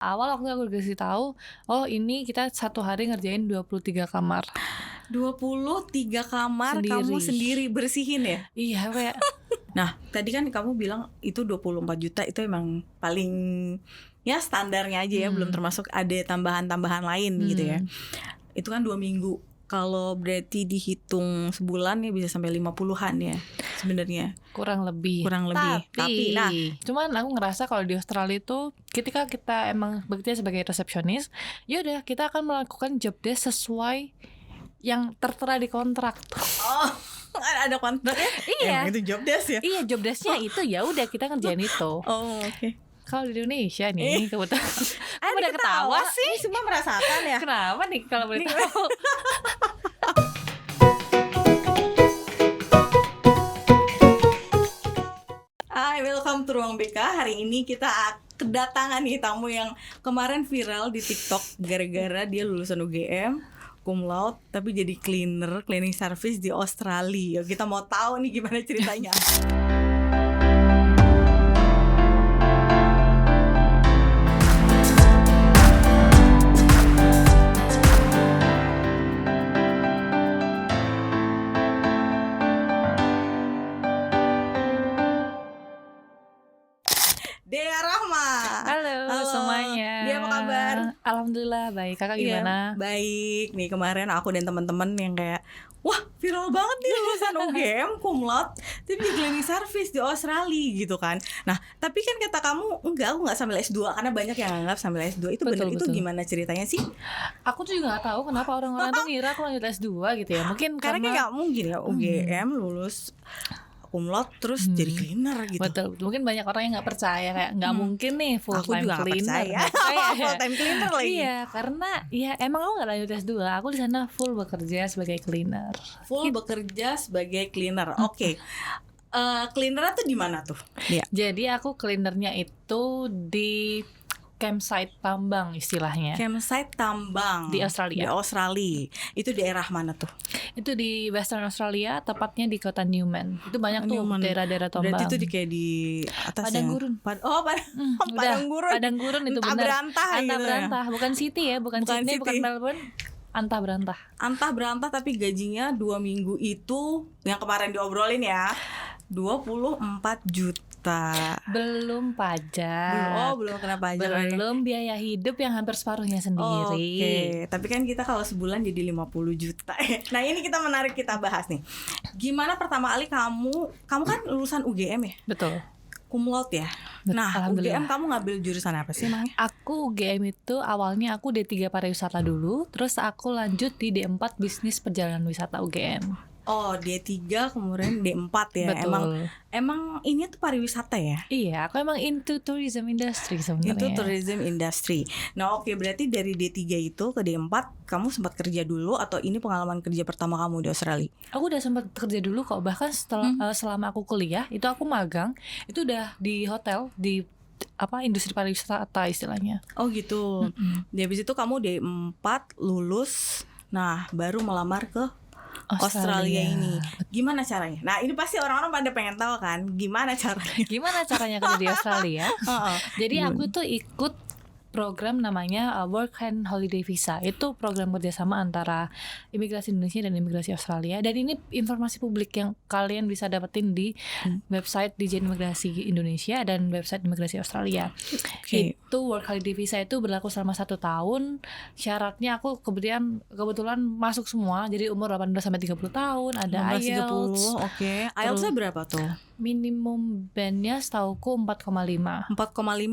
Awal waktu aku dikasih tahu, oh ini kita satu hari ngerjain 23 kamar 23 kamar kamu sendiri bersihin ya? Iya kayak Nah tadi kan kamu bilang itu 24 juta itu emang paling ya standarnya aja ya, belum termasuk ada tambahan-tambahan lain gitu ya. Itu kan 2 minggu. Kalau berarti dihitung sebulan ya bisa sampai 50-an ya sebenarnya. kurang lebih. Tapi nah, cuman aku ngerasa kalau di Australia itu ketika kita emang bekerja sebagai resepsionis, ya udah kita akan melakukan job desk sesuai yang tertera di kontrak. oh ada kontraknya? Iya. Emang itu job desk ya? Iya, job desknya itu ya udah kita ngerjain itu. Oh oke. Kalau di Indonesia nih kebetulan kamu udah ketawa sih. Ini semua merasakan ya. Kenapa nih kalau boleh tahu? Hai, welcome to Ruang BK. Hari ini kita kedatangan nih tamu yang kemarin viral di TikTok gara-gara dia lulusan UGM, cum laude, tapi jadi cleaning service di Australia. Kita mau tahu nih gimana ceritanya. Dea Rahma. Halo semuanya. Dia apa kabar? Alhamdulillah baik. Kakak gimana? Iya, baik. Nih kemarin aku dan teman-teman yang kayak, wah viral banget nih lulusan UGM cum laude tapi di cleaning service di Australia gitu kan. Nah tapi kan kata kamu enggak, aku nggak sambil S2 karena banyak yang anggap sambil S2 itu benar. Itu gimana ceritanya sih? Aku tuh juga nggak tahu kenapa orang-orang tuh ngira aku lanjut S2 gitu ya. Mungkin karena nggak mungkin ya UGM lulus cum laude terus jadi cleaner gitu. Betul. Mungkin banyak orang yang nggak percaya kayak nggak mungkin nih full time cleaner. Full time cleaner lagi. Iya, karena ya emang aku nggak lanjut S2. Aku di sana full bekerja sebagai cleaner. Bekerja sebagai cleaner. Oke. Cleanernya tuh di mana tuh? Ya. Jadi aku cleanernya itu di campsite tambang istilahnya. Campsite tambang di Australia. Di Australia. Itu daerah mana tuh? Itu di Western Australia, tepatnya di kota Newman. Itu banyak tuh daerah-daerah tambang. Berarti itu kayak di atas Padang Gurun. Padang Gurun. Padang Gurun itu benar. Antah Berantah, bukan city ya, bukan Sydney, bukan Melbourne. Antah Berantah tapi gajinya 2 minggu itu yang kemarin diobrolin ya 24 juta. Belum pajak. Belum kena pajak. Belum biaya hidup yang hampir separuhnya sendiri. Oke. Tapi kan kita kalau sebulan jadi 50 juta. Nah ini kita menarik kita bahas nih. Gimana pertama kali kamu kan lulusan UGM ya? Betul. Cum laude ya. Nah UGM kamu ngambil jurusan apa sih emangnya? Aku UGM itu awalnya aku D3 pariwisata dulu, terus aku lanjut di D4 bisnis perjalanan wisata UGM. Oh D3 kemudian D4 ya. Betul. Emang ini tuh pariwisata ya? Iya, aku emang into tourism industry sebenarnya. Into tourism industry. Nah oke, berarti dari D3 itu ke D4 kamu sempat kerja dulu atau ini pengalaman kerja pertama kamu di Australia? Aku udah sempat kerja dulu kok. Bahkan selama aku kuliah itu aku magang, itu udah di hotel di industri pariwisata istilahnya. Oh gitu. Di habis itu kamu D4 lulus, nah baru melamar ke Australia ini. Gimana caranya? Nah ini pasti orang-orang pada pengen tahu kan gimana caranya. Gimana caranya kerja di Australia? Jadi aku tuh ikut program namanya Work and Holiday Visa. Itu program kerjasama antara imigrasi Indonesia dan imigrasi Australia. Dan ini informasi publik yang kalian bisa dapetin di website Dijen Imigrasi Indonesia dan website Imigrasi Australia. Itu Work Holiday Visa itu berlaku selama 1 tahun. Syaratnya aku kebetulan masuk semua. Jadi umur 18-30 tahun. Ada IELTS. Oke. IELTS-nya berapa tuh? Minimum bandnya setauku 4,5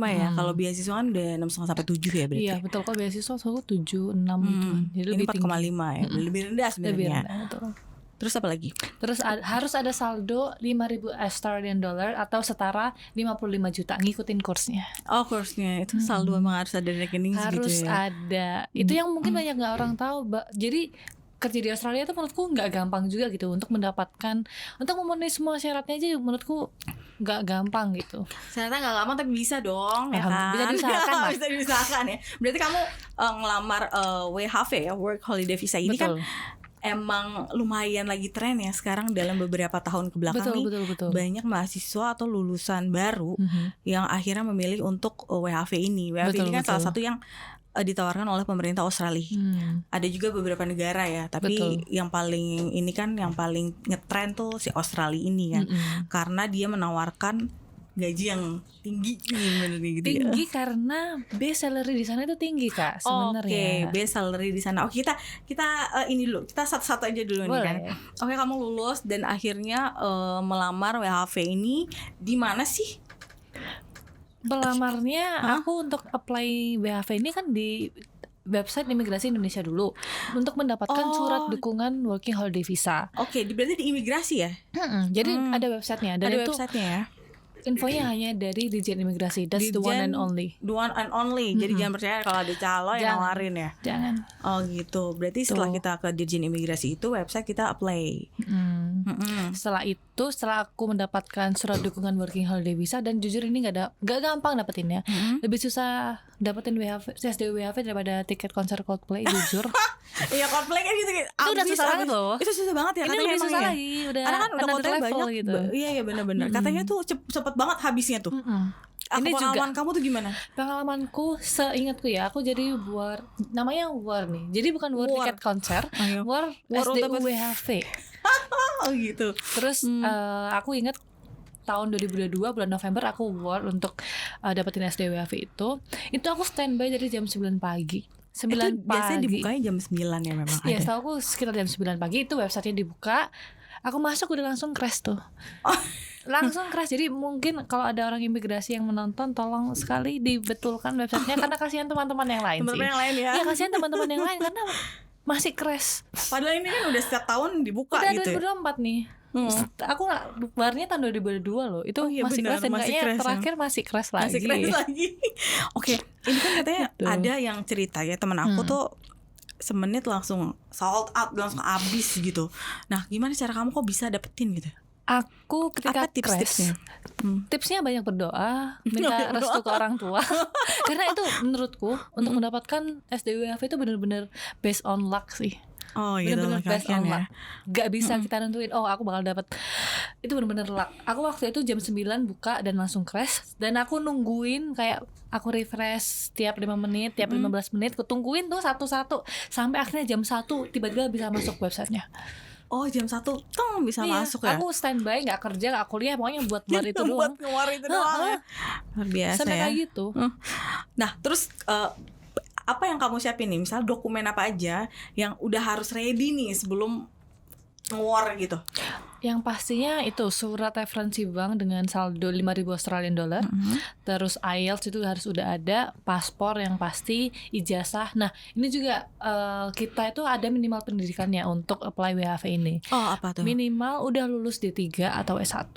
ya. Kalau beasiswa kan udah 6,5 sampai 7 ya berarti. Iya betul, kalau beasiswa setauku 7, 6 jadi ini lebih 4,5 ya. Lebih rendah sebenarnya. Lebih rendah, betul. Terus apa lagi? Terus harus ada saldo 5.000 Australian dollar atau setara 55 juta ngikutin kursnya. Oh kursnya itu saldo memang harus ada rekening harus segitu ya. Ada. Itu yang mungkin banyak nggak orang tahu. Jadi kerja di Australia itu menurutku nggak gampang juga gitu untuk memenuhi semua syaratnya aja menurutku nggak gampang gitu. Syaratnya nggak gampang tapi bisa dong ya kan? Bisa diusahakan bisa diusahakan ya. Berarti kamu ngelamar WHV ya, Work Holiday Visa ini. Betul. Kan emang lumayan lagi tren ya sekarang dalam beberapa tahun kebelakang nih. Betul. Banyak mahasiswa atau lulusan baru yang akhirnya memilih untuk WHV ini. WHV ini kan salah satu yang ditawarkan oleh pemerintah Australia. Ada juga beberapa negara ya, tapi yang paling ini kan yang paling ngetren tuh si Australia ini kan, karena dia menawarkan gaji yang tinggi nih, gitu tinggi ya. Karena base salary di sana itu tinggi Kak sebenarnya. Oke, base salary di sana. Oke, kita ini dulu, kita satu-satu aja dulu nih kan. Oke, kamu lulus dan akhirnya melamar WHV ini di mana sih? Pelamarnya aku untuk apply WHV ini kan di website imigrasi Indonesia dulu untuk mendapatkan surat dukungan working holiday visa. Oke, berarti di imigrasi ya? Jadi ada websitenya dan ada itu websitenya ya? Infonya hanya dari Dirjen Imigrasi. That's the one and only. The one and only. Jadi jangan percaya kalau ada calo yang nawarin ya. Jangan. Oh gitu. Berarti setelah kita ke Dirjen Imigrasi itu website kita apply. Setelah aku mendapatkan surat dukungan working holiday visa, dan jujur ini nggak gampang dapetinnya. Lebih susah dapetin SDW WHV daripada tiket konser Coldplay, jujur. Iya, Coldplay kan gitu. Itu udah susah banget loh. Itu susah banget ya. Ini lebih susah lagi. Karena kan udah Coldplay banyak gitu. Iya benar-benar. Katanya tuh cepet banget habisnya tuh. Ini pengalaman juga, kamu tuh gimana? Pengalamanku seingatku ya, aku jadi namanya WAR nih. Jadi bukan WAR tiket konser, WAR SDW WHV. Oh gitu. Terus aku ingat tahun 2022 bulan November aku WAR untuk dapetin SDW WHV itu aku standby dari jam 9 pagi. 9 itu pagi. Biasanya dibukanya jam 9 ya memang ada. Iya, setahu aku sekitar jam 9 pagi itu websitenya dibuka. Aku masuk udah langsung crash tuh. Langsung crash. Jadi mungkin kalau ada orang imigrasi yang menonton, tolong sekali dibetulkan websitenya karena kasihan teman-teman yang lain teman-teman yang lain ya. Iya, kasihan teman-teman yang lain karena masih crash. Padahal ini kan udah setiap tahun dibuka udah gitu. Udah 2024 nih. Aku warnya tahun 2022 loh. Itu masih crash dan kayaknya terakhir masih crash lagi. Masih crash lagi. Oke, ini kan katanya ada yang cerita ya, teman aku tuh semenit langsung sold out, langsung habis gitu. Nah, gimana cara kamu kok bisa dapetin gitu? Aku ketika tipsnya? Tipsnya banyak berdoa, minta restu ke orang tua. Karena itu menurutku untuk mendapatkan SDWHV itu benar-benar based on luck sih. Oh iya, benar-benar based on luck. Gak bisa kita nentuin, oh aku bakal dapat. Itu benar-benar luck. Aku waktu itu jam 9 buka dan langsung crash. Dan aku nungguin, kayak aku refresh tiap 5 menit, tiap 15 menit. Aku tungguin tuh satu-satu sampai akhirnya jam 1 tiba-tiba bisa masuk websitenya. Oh, jam 1 bisa masuk ya? Aku standby, gak kerja, gak kuliah, pokoknya buat war itu doang. Buat ngewar itu doang ya. Luar biasa sampai ya. kayak gitu. Nah, terus apa yang kamu siapin nih? Misal dokumen apa aja yang udah harus ready nih sebelum ngewar gitu? Yang pastinya itu surat referensi bank dengan saldo 5.000 Australian dollar. Terus IELTS itu harus udah ada, paspor yang pasti, ijazah. Nah, ini juga kita itu ada minimal pendidikannya untuk apply WHV ini. Oh, apa tuh? Minimal udah lulus D3 atau S1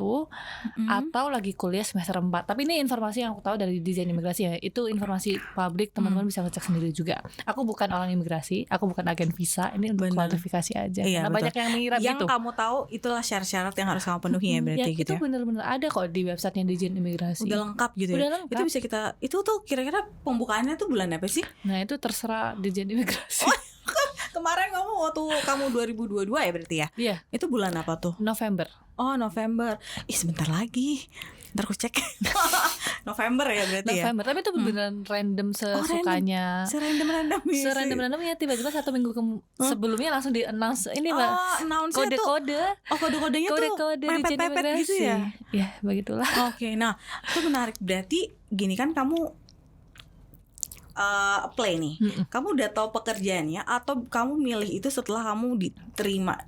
atau lagi kuliah semester 4. Tapi ini informasi yang aku tahu dari Dirjen Imigrasi ya. Itu informasi publik, teman-teman bisa ngecek sendiri juga. Aku bukan orang imigrasi, aku bukan agen visa. Ini untuk klarifikasi aja. Iya, karena banyak yang mengira yang gitu. Yang kamu tahu itulah syarat-syarat yang harus kamu penuhi ya berarti gitu itu ya. benar-benar ada kok di websitenya Dirjen Imigrasi. Udah lengkap gitu udah ya. Lengkap. Itu bisa itu tuh kira-kira pembukaannya tuh bulan apa sih? Nah, itu terserah Dirjen Imigrasi. Kemarin waktu kamu 2022 ya berarti ya? Iya. Itu bulan apa tuh? November. Oh, November. Sebentar lagi. Ntar aku cek. November ya berarti November. Tapi itu beneran random sesukanya. Serandom-randomnya tiba-tiba 1 minggu sebelumnya langsung di-announce ini kode-kode. Oh, kode-kodenya tuh mepet-mepet gitu ya? Ya, begitulah. Oke, nah itu menarik. Berarti gini kan kamu apply nih. Kamu udah tahu pekerjaannya atau kamu milih itu setelah kamu diterima?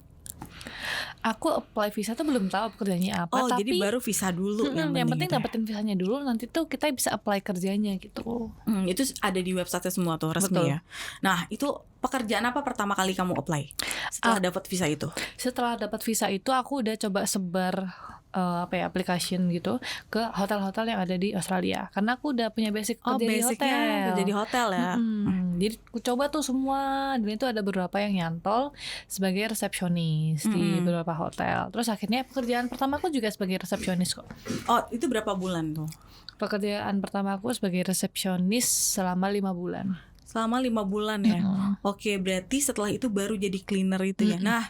Aku apply visa tuh belum tahu pekerjaannya apa. Oh, tapi jadi baru visa dulu yang penting gitu dapetin visanya dulu, nanti tuh kita bisa apply kerjanya gitu. Itu ada di website semua tuh resmi. Betul. Ya. Nah, itu pekerjaan apa pertama kali kamu apply setelah dapat visa itu? Setelah dapat visa itu aku udah coba sebar application gitu ke hotel-hotel yang ada di Australia, karena aku udah punya basic kerja di hotel ya. Jadi aku coba tuh semua, dan itu ada beberapa yang nyantol sebagai resepsionis di beberapa hotel. Terus akhirnya pekerjaan pertama aku juga sebagai resepsionis kok. Oh, itu berapa bulan tuh? Pekerjaan pertama aku sebagai resepsionis selama 5 bulan. Selama 5 bulan ya. Oke, berarti setelah itu baru jadi cleaner itu ya. Nah,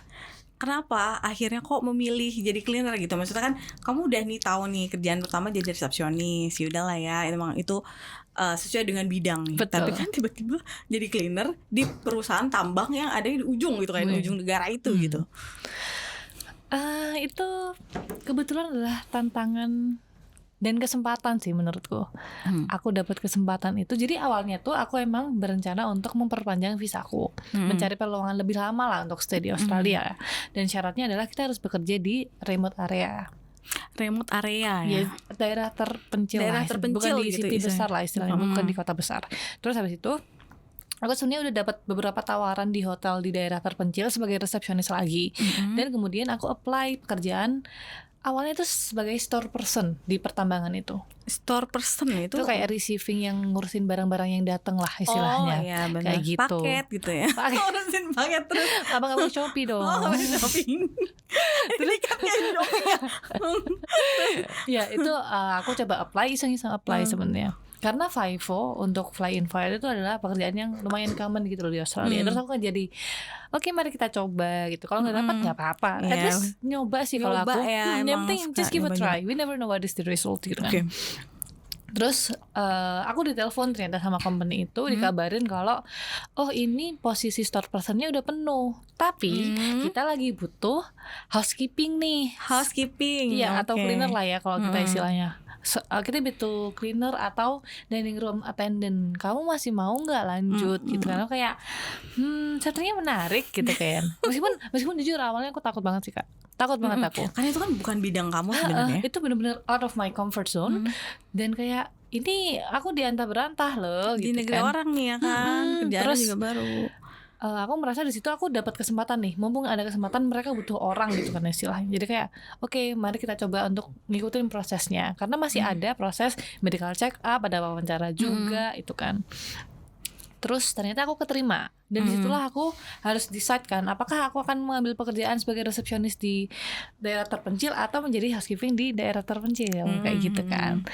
kenapa akhirnya kok memilih jadi cleaner gitu? Maksudnya kan kamu udah nih tahu nih kerjaan pertama jadi resepsionis, ya udahlah ya, emang itu sesuai dengan bidang nih. Betul. Tapi kan tiba-tiba jadi cleaner di perusahaan tambang yang ada di ujung gitu, kayak di ujung negara itu gitu. Itu kebetulan adalah tantangan dan kesempatan sih menurutku. Aku dapat kesempatan itu. Jadi awalnya tuh aku emang berencana untuk memperpanjang visaku, mencari peluangan lebih lama lah untuk stay di Australia. Dan syaratnya adalah kita harus bekerja di remote area. Remote area ya. Daerah terpencil Daerah lah, terpencil bukan di gitu city istilahnya. besar lah istilahnya, bukan di kota besar. Terus habis itu aku sebenarnya udah dapat beberapa tawaran di hotel di daerah terpencil sebagai resepsionis lagi. Dan kemudian aku apply pekerjaan awalnya itu sebagai store person di pertambangan itu. Store person itu Itu kayak receiving yang ngurusin barang-barang yang datang lah istilahnya. Oh iya benar. Kayak gitu. Paket gitu ya. Ngurusin paket terus. Abang-abang Shopee dong. Oh, shopping. Ini kan kayak shopping ya. Ya itu aku coba apply, iseng-iseng apply sebenarnya. Karena FIFO untuk fly in fly itu adalah pekerjaan yang lumayan common gitu loh di Australia. Terus aku kan jadi oke, mari kita coba gitu. Kalau nggak dapat nggak apa-apa. At least nyoba sih kalau aku. Ya, Yang penting just give a try. We never know what is the result gitu kan. Terus aku ditelepon ternyata sama company itu, dikabarin kalau ini posisi store personnya udah penuh, tapi kita lagi butuh housekeeping nih. Housekeeping. Iya, atau cleaner lah ya kalau kita istilahnya. Kita butuh cleaner atau dining room attendant. Kamu masih mau nggak lanjut gitu kan? Kayak sepertinya menarik gitu kan. Meskipun jujur awalnya aku takut banget sih Kak. Takut banget aku. Karena itu kan bukan bidang kamu sebenarnya. Itu benar-benar out of my comfort zone. Dan kayak ini aku diantah berantah loh di gitu negeri kan. orang nih ya kan. Kerjaan Terus juga baru. Aku merasa di situ aku dapat kesempatan nih, mumpung ada kesempatan mereka butuh orang gitu kan istilahnya. Jadi kayak oke, mari kita coba untuk ngikutin prosesnya, karena masih ada proses medical check up, ada wawancara juga itu kan. Terus ternyata aku keterima, dan disitulah aku harus decide kan, apakah aku akan mengambil pekerjaan sebagai resepsionis di daerah terpencil atau menjadi housekeeping di daerah terpencil kayak gitu kan.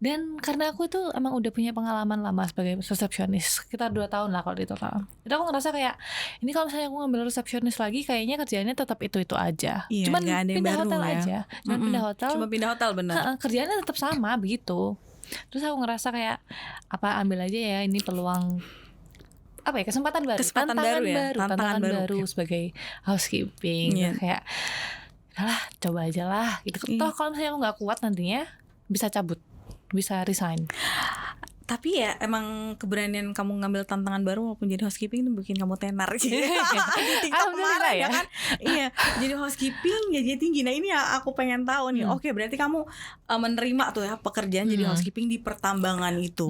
Dan karena aku tuh emang udah punya pengalaman lama sebagai resepsionis, sekitar 2 tahun lah kalau di total. Itu aku ngerasa kayak ini kalau misalnya aku ngambil resepsionis lagi, kayaknya kerjaannya tetap itu aja. Iya, Cuman gak ada yang pindah baru hotel ya. aja. Cuman pindah hotel. Cuma pindah hotel benar. Kerjaannya tetap sama begitu. Terus aku ngerasa kayak ambil aja ya ini peluang kesempatan baru, tantangan baru sebagai housekeeping. Kayak coba aja lah gitu. Toh kalau misalnya aku nggak kuat nantinya bisa cabut, bisa resign. Tapi ya emang keberanian kamu ngambil tantangan baru walaupun jadi housekeeping itu bikin kamu tenar gitu. Di TikTok kemarin ya kan. Iya, jadi housekeeping gajinya tinggi. Nah ini aku pengen tahu nih. Oke, berarti kamu menerima tuh ya pekerjaan jadi housekeeping di pertambangan itu.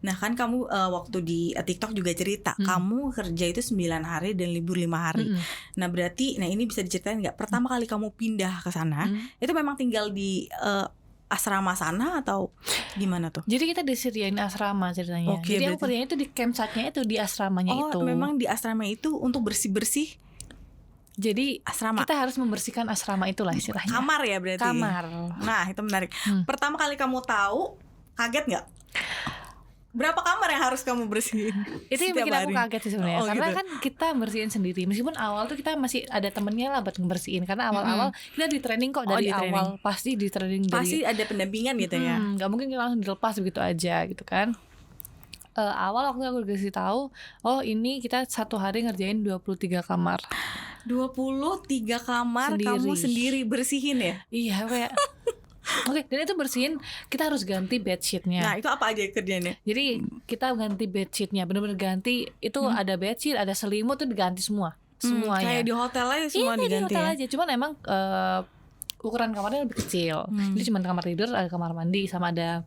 Nah kan kamu waktu di TikTok juga cerita kamu kerja itu 9 hari dan libur 5 hari. Nah berarti, ini bisa diceritain nggak? Pertama kali kamu pindah ke sana itu memang tinggal di asrama sana atau gimana tuh? Jadi kita disediain asrama ceritanya. Jadi aku kerjanya itu di campsite-nya itu, di asramanya itu. Oh, memang di asrama itu untuk bersih-bersih. Jadi asrama. Kita harus membersihkan asrama itulah istilahnya. Kamar ya berarti. Kamar. Nah, itu menarik. Pertama kali kamu tahu, kaget nggak? Berapa kamar yang harus kamu bersihin? Itu yang bikin aku kaget sih sebenarnya. Karena gitu. kan kita bersihin sendiri. Meskipun awal tuh kita masih ada temennya lah buat ngebersihin. Karena awal-awal kita di training kok dari awal. Pasti di training. Pasti ada pendampingan gitu ya. Gak mungkin kita langsung dilepas begitu aja gitu kan. Awal waktu aku dikasih tahu, ini kita satu hari ngerjain 23 kamar. 23 kamar kamu sendiri bersihin ya? Iya kayak Oke, dan itu bersihin, kita harus ganti bedsheetnya. Nah, itu apa aja kerjanya? Jadi kita ganti bedsheetnya, benar-benar ganti. Itu ada bedsheet, ada selimut, itu diganti semua, semuanya. Kayak di hotel aja semua diganti. Iya, di hotel aja. Cuman emang ukuran kamarnya lebih kecil. Jadi cuma kamar tidur, ada kamar mandi, sama ada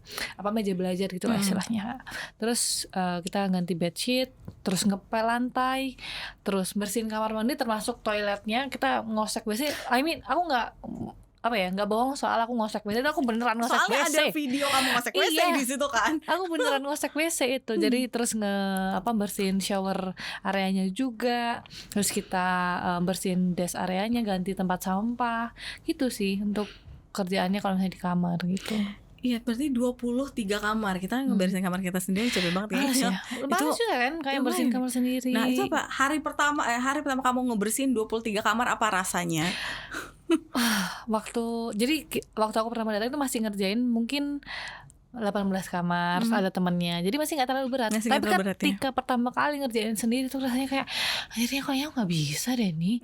meja belajar gitu lah istilahnya. Terus kita ganti bedsheet, terus ngepel lantai, terus bersihin kamar mandi, termasuk toiletnya. Kita ngosek WC. Aku nggak bohong soal aku ngosek WC. Aku beneran ngosek WC. Soalnya ada video kamu ngosek WC di situ kan. Aku beneran ngosek WC itu. Jadi terus bersihin shower areanya juga. Terus kita bersihin desk areanya, ganti tempat sampah. Gitu sih untuk kerjaannya kalau misalnya di kamar gitu. Iya, berarti 23 kamar. Kita ngeberesin kamar kita sendiri capek banget ya. Males ya. Itu Males juga kan kayak bersihin kamar sendiri. Nah, itu apa? Hari pertama kamu ngebersihin 23 kamar, apa rasanya? Waktu aku pertama datang itu masih ngerjain mungkin 18 kamar, terus ada temennya, jadi masih nggak terlalu berat. Masih Tapi nggak terlalu berat, ya? ketika pertama kali ngerjain sendiri tuh rasanya kayak akhirnya kayaknya nggak bisa deh nih,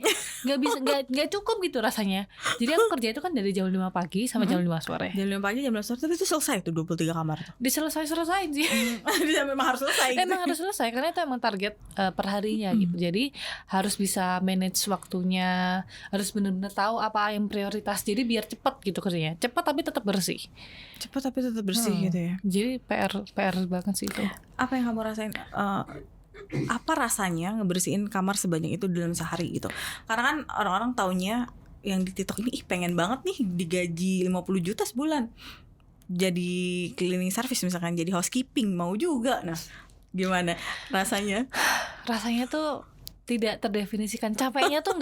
nggak cukup gitu rasanya. Jadi aku kerja itu kan dari jam 5 pagi sampai jam 5 sore. Jam 5 pagi, jam 5 sore, tapi itu selesai tuh 23 kamar tuh. Diselesain sih. Memang harus selesai. Emang harus selesai karena itu emang target perharinya gitu. Jadi harus bisa manage waktunya, harus benar-benar tahu apa yang prioritas. Jadi biar cepat gitu kerjanya, cepat tapi tetap bersih. Cepat tapi tetap bersih gitu ya. Jadi PR banget sih itu. Apa yang kamu rasain? Apa rasanya ngebersihin kamar sebanyak itu dalam sehari gitu? Karena kan orang-orang taunya yang di TikTok ini pengen banget nih digaji 50 juta sebulan. Jadi cleaning service misalkan, jadi housekeeping mau juga. Nah, gimana rasanya? Rasanya tuh tidak terdefinisikan, capeknya tuh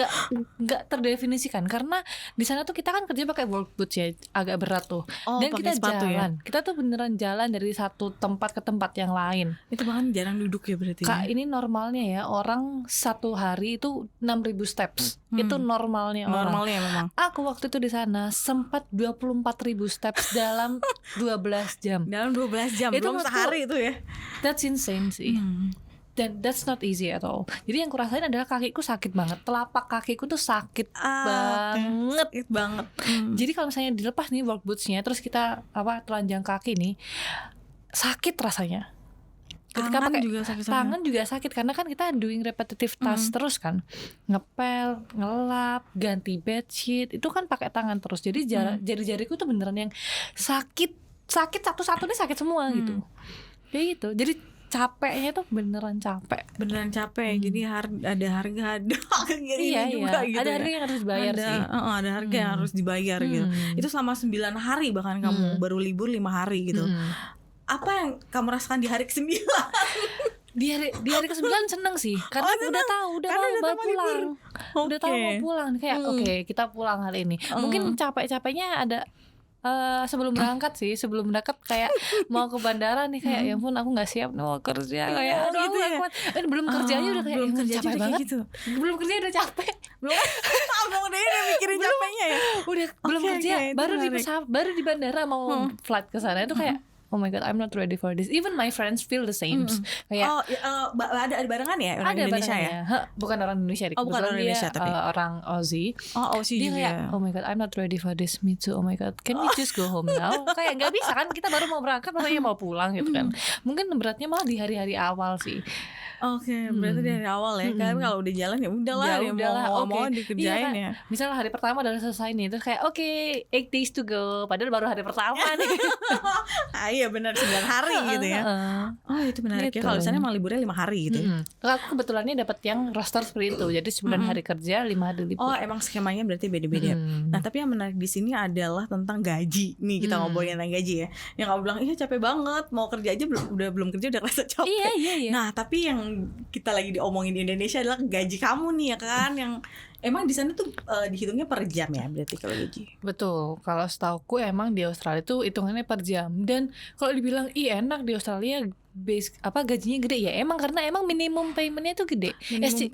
nggak terdefinisikan karena di sana tuh kita kan kerja pakai work boots ya, agak berat tuh. Dan kita jalan, kita tuh beneran jalan dari satu tempat ke tempat yang lain. Itu bahkan jarang duduk ya berarti. Kak, ini normalnya ya orang satu hari itu 6.000 steps. Itu normalnya orang. Normalnya memang. Aku waktu itu di sana sempat 24.000 steps dalam 12 jam. Dalam 12 jam, itu belum sehari itu ya. That's insane sih. Dan that's not easy at all. Jadi yang kurasain adalah kakiku sakit banget. Telapak kakiku tuh sakit banget. Sakit banget. Jadi kalau misalnya dilepas nih work bootsnya, terus kita telanjang kaki nih, sakit rasanya. Ketika Tangan pakai juga sakit. Tangan juga sakit karena kan kita doing repetitive task terus kan, ngepel, ngelap, ganti bedsheet, itu kan pakai tangan terus. Jadi jari-jariku tuh beneran yang sakit satu-satu nih sakit semua gitu. Kayak gitu. Jadi capeknya tuh beneran capek. Jadi ada harga iya, juga gitu. Ada harga yang harus dibayar sih. Ada harga yang harus dibayar gitu. Itu selama 9 hari bahkan kamu baru libur 5 hari gitu. Apa yang kamu rasakan di hari ke-9? Di hari ke-9 seneng sih karena udah tahu mau pulang. Udah tahu mau pulang kayak oke, kita pulang hari ini. Mungkin capek-capeknya ada sebelum berangkat kayak mau ke bandara nih kayak ya ampun aku nggak siap nih mau kerja kayak aduh gitu ya? kuat. Belum kerja aja udah kayak capek banget gitu. Belum kerja udah capek. Abang udah mikirin capeknya ya. Udah belum kerja baru di bandara mau flight ke sana itu kayak oh my god, I'm not ready for this. Even my friends feel the same. Kayak ada barengan ya orang Indonesia ya? Bukan orang Indonesia. Bukan orang Indonesia tapi orang Aussie. Aussie dia juga. Kayak, oh my god, I'm not ready for this. Me too. Oh my god, can we just go home now? Kayak nggak bisa kan? Kita baru mau berangkat, makanya mau pulang gitu kan. Mungkin beratnya malah di hari-hari awal sih. Oke, berarti dari awal ya. Karena kalau udah jalan ya udahlah mau dikerjain ya. Misalnya hari pertama udah selesai nih, terus kayak 8 days to go. Padahal baru hari pertama nih. Iya benar 9 hari gitu ya. Oh itu menarik ya. Kalau misalnya emang liburnya 5 hari gitu. Aku kebetulannya dapat yang roster seperti itu. Jadi 9 hari kerja, 5 hari libur. Oh emang skemanya berarti beda-beda. Nah tapi yang menarik di sini adalah tentang gaji. Nih kita ngobrolin tentang gaji ya. Yang kamu bilang iya capek banget, mau kerja aja belum kerja udah kerasa capek. Iya. Nah tapi yang kita lagi diomongin di Indonesia adalah gaji kamu nih ya kan, yang emang di sana tuh dihitungnya per jam ya berarti kalau gaji. Betul. Kalau setauku emang di Australia tuh hitungannya per jam. Dan kalau dibilang enak di Australia gajinya gede ya emang karena emang minimum paymentnya tuh gede.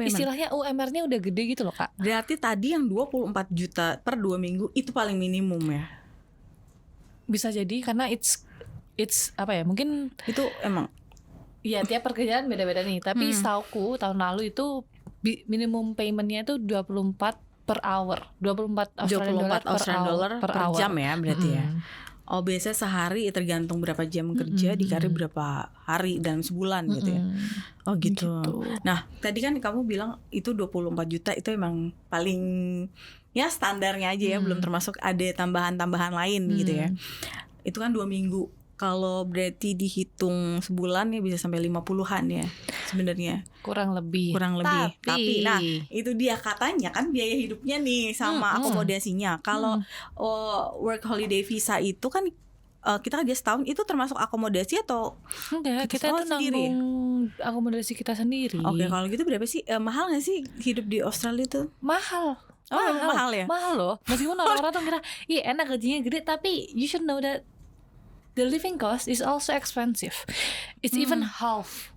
Istilahnya UMR-nya udah gede gitu loh Kak. Berarti tadi yang 24 juta per 2 minggu itu paling minimum ya? Bisa jadi karena it's apa ya, mungkin itu emang iya tiap pekerjaan beda-beda nih. Tapi setauku tahun lalu itu minimum paymentnya itu 24 per hour, 24 Australian dollar per hour. Jam ya berarti ya. Oh biasanya sehari tergantung berapa jam kerja dikali berapa hari dalam sebulan gitu ya. Oh gitu. Nah tadi kan kamu bilang itu 24 juta itu emang paling ya standarnya aja ya, belum termasuk ada tambahan-tambahan lain gitu ya. Itu kan 2 minggu. Kalau berarti dihitung sebulan ya bisa sampai 50-an ya sebenarnya. Kurang lebih. Tapi nah itu dia katanya kan biaya hidupnya nih sama akomodasinya. Kalau work holiday visa itu kan kita kerja setahun itu termasuk akomodasi atau enggak? Kita tuh nanggung akomodasi kita sendiri. Oke, kalau gitu berapa sih? Mahal nggak sih hidup di Australia tuh? Mahal. Mahal ya? Mahal loh. Meskipun orang-orang tuh kira, enak gajinya gede, tapi you should know that the living cost is also expensive. It's even half,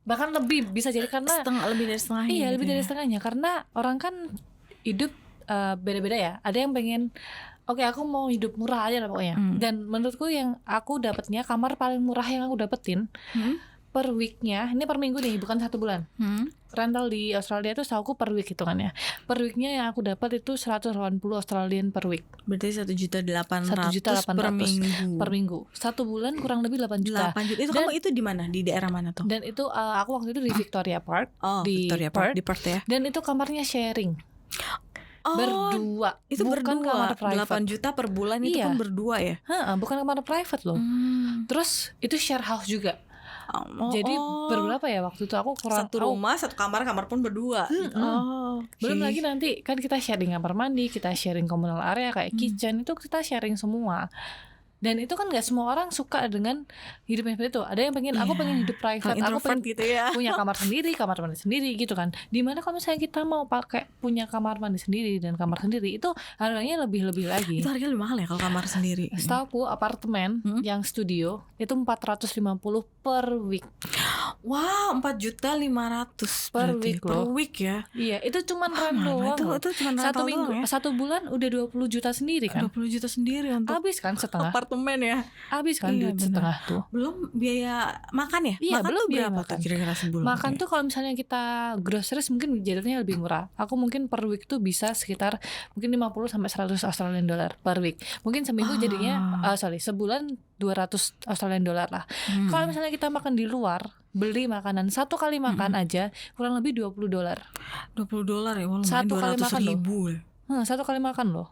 bahkan lebih bisa jadi, karena lebih dari setengahnya. Iya, gitu lebih dari ya. setengahnya, karena orang kan hidup beda-beda ya. Ada yang pengen, oke, aku mau hidup murah aja lah pokoknya. Dan menurutku yang aku dapatnya, kamar paling murah yang aku dapetin per weeknya, ini per minggu nih, bukan 1 bulan. Rental di Australia itu setahu aku per week hitungannya. Per weeknya yang aku dapat itu 180 Australian per week. Berarti 1.800.000 1.800.000 per minggu. per minggu. 1 bulan kurang lebih 8 juta. 8 juta. Itu kamu itu di mana? Di daerah mana tuh? Dan itu aku waktu itu di Victoria Park, di Victoria Park, di Perth ya. Dan itu kamarnya sharing. Berdua. Itu bukan berdua. kamar private. 8 juta per bulan itu kan berdua ya. Bukan kamar private loh. Terus itu share house juga. Jadi berberapa ya waktu itu aku kurang, satu rumah, satu kamar pun berdua. Belum lagi nanti kan kita sharing kamar mandi, kita sharing communal area kayak kitchen, itu kita sharing semua. Dan itu kan gak semua orang suka dengan hidup yang seperti itu. Ada yang pengen, aku pengen hidup private, aku pengen gitu ya. punya kamar sendiri, kamar mandi sendiri gitu kan. Dimana kalau misalnya kita mau pakai punya kamar mandi sendiri dan kamar sendiri, itu harganya lebih lagi. Itu harganya lebih mahal ya kalau kamar sendiri. Setahu aku apartemen yang studio itu 450 per week. Wow, 4.500.000 per week per loh. week ya. Iya, itu cuma rent doang. Itu cuma satu rental minggu, doang ya? 1 bulan udah 20 juta sendiri kan. 20 juta sendiri untuk Habis kan setengah. apartemen ya. Habis kan Iya, duit benar. setengah tuh. Belum biaya makan ya? Iya, Makan belum tuh biaya berapa makan. tuh kira-kira sebulan? Makan tuh kalau misalnya kita groceries mungkin jadinya lebih murah. Aku mungkin per week tuh bisa sekitar mungkin 50 sampai 100 Australian dollar per week. Mungkin seminggu jadinya sebulan 200 Australian dollar lah. Kalau misalnya kita makan di luar, beli makanan satu kali makan aja kurang lebih 20 dolar. 20 dolar ya, walaupun Satu kali makan loh. 200.000 ya. Satu kali makan loh.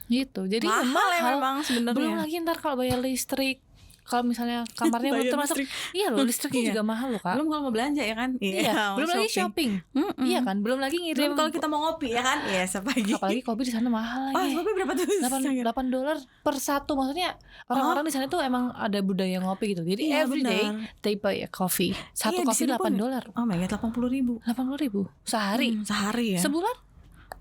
Gitu. Jadi Mahal ya mahal. memang sebenarnya. Belum lagi ntar kalau bayar listrik, kalau misalnya kamarnya belum Bayar termasuk, listrik. iya loh, listriknya Iya. juga mahal loh kak. Belum kalau mau belanja ya kan? Iya, belum lagi shopping. Iya kan, belum lagi Belum ngirim. kalau kita mau ngopi ya kan? Iya, sepagi. Apalagi kopi di sana mahal lagi. Kopi berapa tuh? 8 dolar per satu. Maksudnya orang-orang di sana tuh emang ada budaya ngopi gitu. Jadi Iya, every day benar. they buy a coffee. Satu Iya, di kopi sini 8 pun. dolar. Oh my god, 80.000 80.000 sehari. sehari ya. Sebulan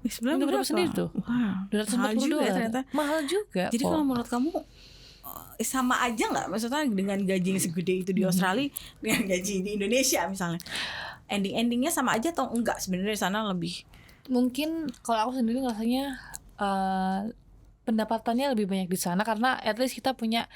Sebulan Ini berapa berapa sendiri tuh? Wow, 240 mahal juga dolar. ya ternyata. Mahal juga. Jadi kok. kalau menurut kamu sama aja nggak? Maksudnya dengan gaji yang segede itu di Australia dengan gaji di Indonesia misalnya, endingnya sama aja atau enggak? Sebenarnya di sana lebih. Mungkin kalau aku sendiri rasanya pendapatannya lebih banyak di sana karena at least kita punya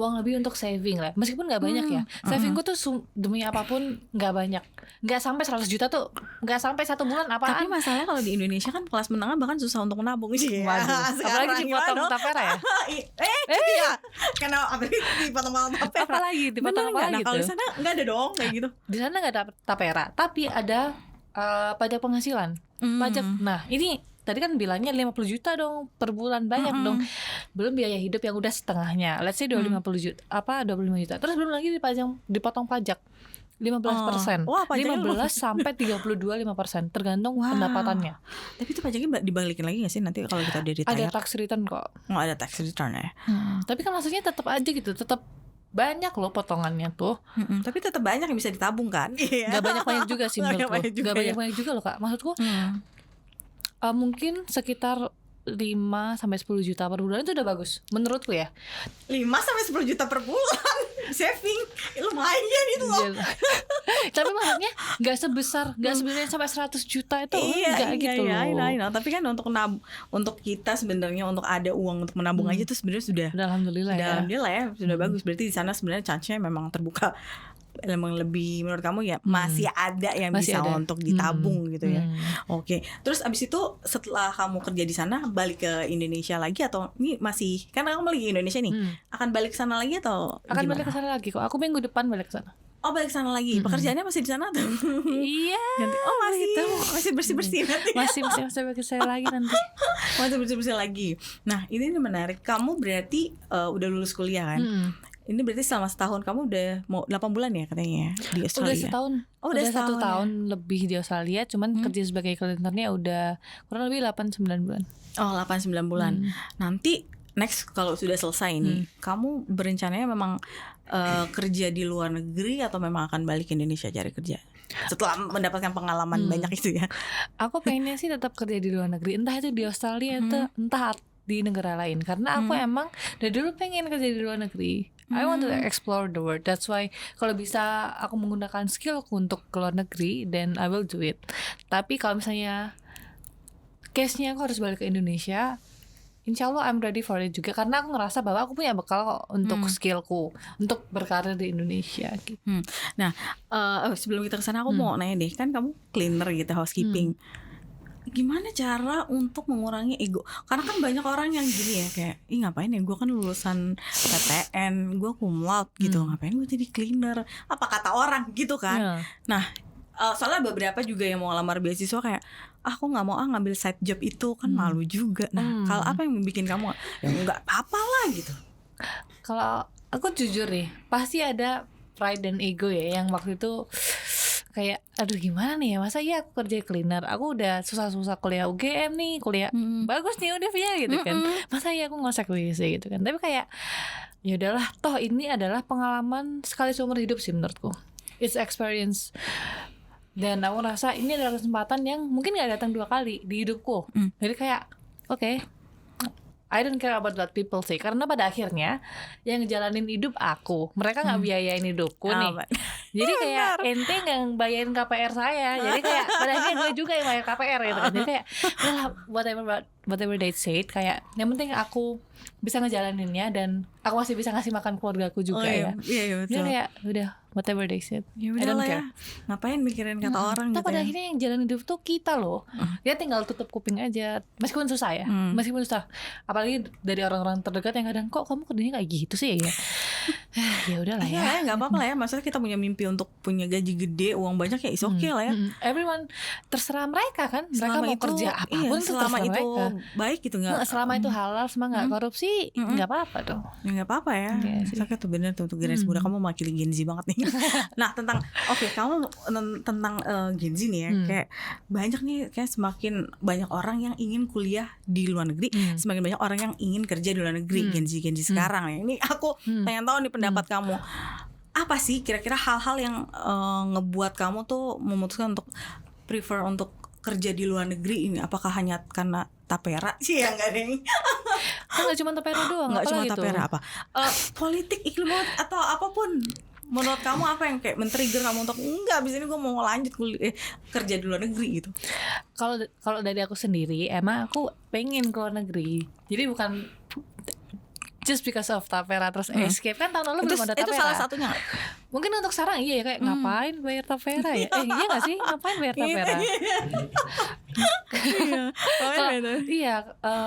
uang lebih untuk saving lah, meskipun nggak banyak ya. Savingku tuh demi apapun nggak banyak, nggak sampai 100 juta tuh, nggak sampai 1 bulan apaan. Tapi masalahnya kalau di Indonesia kan kelas menengah bahkan susah untuk menabung sih. Waduh, apalagi dipotong tapera ya. Iya. Karena apalagi dipotong tapera. Apalagi dipotong Bener nggak? apa Nah, gitu. kalau di sana nggak ada dong kayak gitu. Di sana nggak ada tapera, tapi ada pajak penghasilan. Pajak. Nah, ini tadi kan bilangnya 50 juta dong per bulan, banyak dong. Belum biaya hidup yang udah setengahnya. Let's say 25 juta, 25 juta. Terus belum lagi dipotong pajak 15%. Wah, pajaknya 15 sampai 32,5% tergantung pendapatannya. Tapi itu pajaknya dibalikin lagi nggak sih nanti kalau kita udah Ada retire? tax return kok. Nggak ada tax return ya. Tapi kan maksudnya tetap aja gitu, tetap banyak loh potongannya tuh. Tapi tetap banyak yang bisa ditabung kan? Gak banyak-banyak juga sih Nggak menurutku. banyak juga Gak ya. banyak-banyak juga loh kak. Maksudku mungkin sekitar 5 sampai 10 juta per bulan itu udah bagus menurutku ya. 5 sampai 10 juta per bulan saving lumayan itu loh. Tapi maksudnya nggak sebenarnya sampai 100 juta itu enggak gitu loh. Iya. Tapi kan untuk kita sebenarnya untuk ada uang untuk menabung aja tuh sebenarnya sudah Alhamdulillah ya. Alhamdulillah ya sudah bagus. Berarti di sana sebenarnya chance-nya memang terbuka. Memang lebih menurut kamu ya masih ada yang Masih bisa ada. untuk ditabung gitu ya. Hmm. Oke. Terus abis itu setelah kamu kerja di sana balik ke Indonesia lagi atau ini masih kan kamu lagi di Indonesia nih akan balik ke sana lagi atau Akan gimana? balik ke sana lagi kok. Aku minggu depan balik ke sana. Oh balik ke sana lagi. Pekerjaannya masih di sana tuh? Iya. Oh masih bersih nanti. Masih balik ke saya lagi nanti. Masih bersih lagi. Nah ini menarik. Kamu berarti udah lulus kuliah kan? Ini berarti selama setahun kamu udah mau 8 bulan ya katanya di Australia. Udah setahun. Oh, udah 1 setahun tahun lebih di Australia, cuman kerja sebagai cleanernya udah kurang lebih 8-9 bulan. Oh 8-9 bulan. Nanti next kalau sudah selesai nih, kamu berencananya memang kerja di luar negeri atau memang akan balik ke Indonesia cari kerja? Setelah mendapatkan pengalaman banyak itu ya. Aku pengennya sih tetap kerja di luar negeri, entah itu di Australia, entah di negara lain karena aku emang dari dulu pengen kerja di luar negeri. I want to explore the world. That's why kalau bisa aku menggunakan skillku untuk ke luar negeri, then I will do it. Tapi kalau misalnya case-nya aku harus balik ke Indonesia, insya Allah I'm ready for it juga karena aku ngerasa bahwa aku punya bekal kok untuk skillku untuk berkarir di Indonesia gitu. Nah, sebelum kita kesana aku mau nanya deh, kan kamu cleaner gitu, housekeeping. Gimana cara untuk mengurangi ego? Karena kan banyak orang yang gini ya, kayak ih ngapain ya, gue kan lulusan PTN, gue cum laude gitu, ngapain gue jadi cleaner, apa kata orang gitu kan. Nah, soalnya beberapa juga yang mau lamar beasiswa kayak aku nggak mau ngambil side job itu kan malu juga. Nah, kalau apa yang bikin kamu ya nggak apa-apa lah gitu? Kalau aku jujur nih, pasti ada pride dan ego ya yang waktu itu kayak aduh gimana nih ya, masa iya aku kerja cleaner, aku udah susah-susah kuliah UGM nih, kuliah bagus nih udah ya gitu kan, masa iya aku ngosek WC gitu kan. Tapi kayak ya udahlah, toh ini adalah pengalaman sekali seumur hidup sih menurutku, it's experience. Dan aku rasa ini adalah kesempatan yang mungkin gak datang 2 kali di hidupku. Jadi kayak oke, I don't care about what people say. Karena pada akhirnya yang ngejalanin hidup aku, mereka gak biayain hidupku nih. Jadi kayak ente gak bayarin KPR saya. Jadi kayak pada akhirnya gue juga yang bayar KPR gitu kan. Jadi kayak whatever they said, kayak yang penting aku bisa ngejalaninnya dan aku masih bisa ngasih makan keluargaku juga ya. Iya betul. Jadi kayak udah whatever they said, ya I don't lah care. Ya. Ngapain mikirin kata orang gitu. Pada ya. akhirnya yang jalan hidup tuh kita loh. Dia tinggal tutup kuping aja. Meskipun susah ya. Meskipun susah. Apalagi dari orang-orang terdekat yang kadang kok kamu kerjanya kayak gitu sih ya. Ya udahlah ya. Iya, enggak apa-apa lah ya. Maksudnya kita punya mimpi untuk punya gaji gede, uang banyak ya is okay lah ya. Everyone terserah mereka kan. Mereka Selama mau itu, kerja apapun selama itu mereka. baik gitu enggak. Selama itu halal, selama enggak korupsi, enggak apa-apa dong. Ya enggak apa-apa ya. Saya tuh bener tuh untuk generasi muda, kamu mewakili Gen Z banget nih. Nah, kamu tentang Gen Z nih ya, kayak banyak nih, kayak semakin banyak orang yang ingin kuliah di luar negeri, semakin banyak orang yang ingin kerja di luar negeri. Gen Z sekarang ya. Ini aku pengen tahu nih pendapat kamu. Apa sih kira-kira hal-hal yang ngebuat kamu tuh memutuskan untuk prefer untuk kerja di luar negeri ini? Apakah hanya karena tapera sih ya? Enggak deh. Nggak cuma tapera doang. Nggak cuma tapera, itu? apa? Politik, iklim atau apapun. Menurut kamu apa yang kayak men-trigger kamu untuk enggak, abis ini gue mau lanjut kerja di luar negeri gitu? Kalau dari aku sendiri, emang aku pengen ke luar negeri. Jadi bukan just because of tapera terus escape. Kan tahun lalu belum ada tapera. Itu salah satunya. Mungkin untuk sekarang iya ya, kayak ngapain bayar tapera ya? Iya gak sih? Ngapain bayar tapera?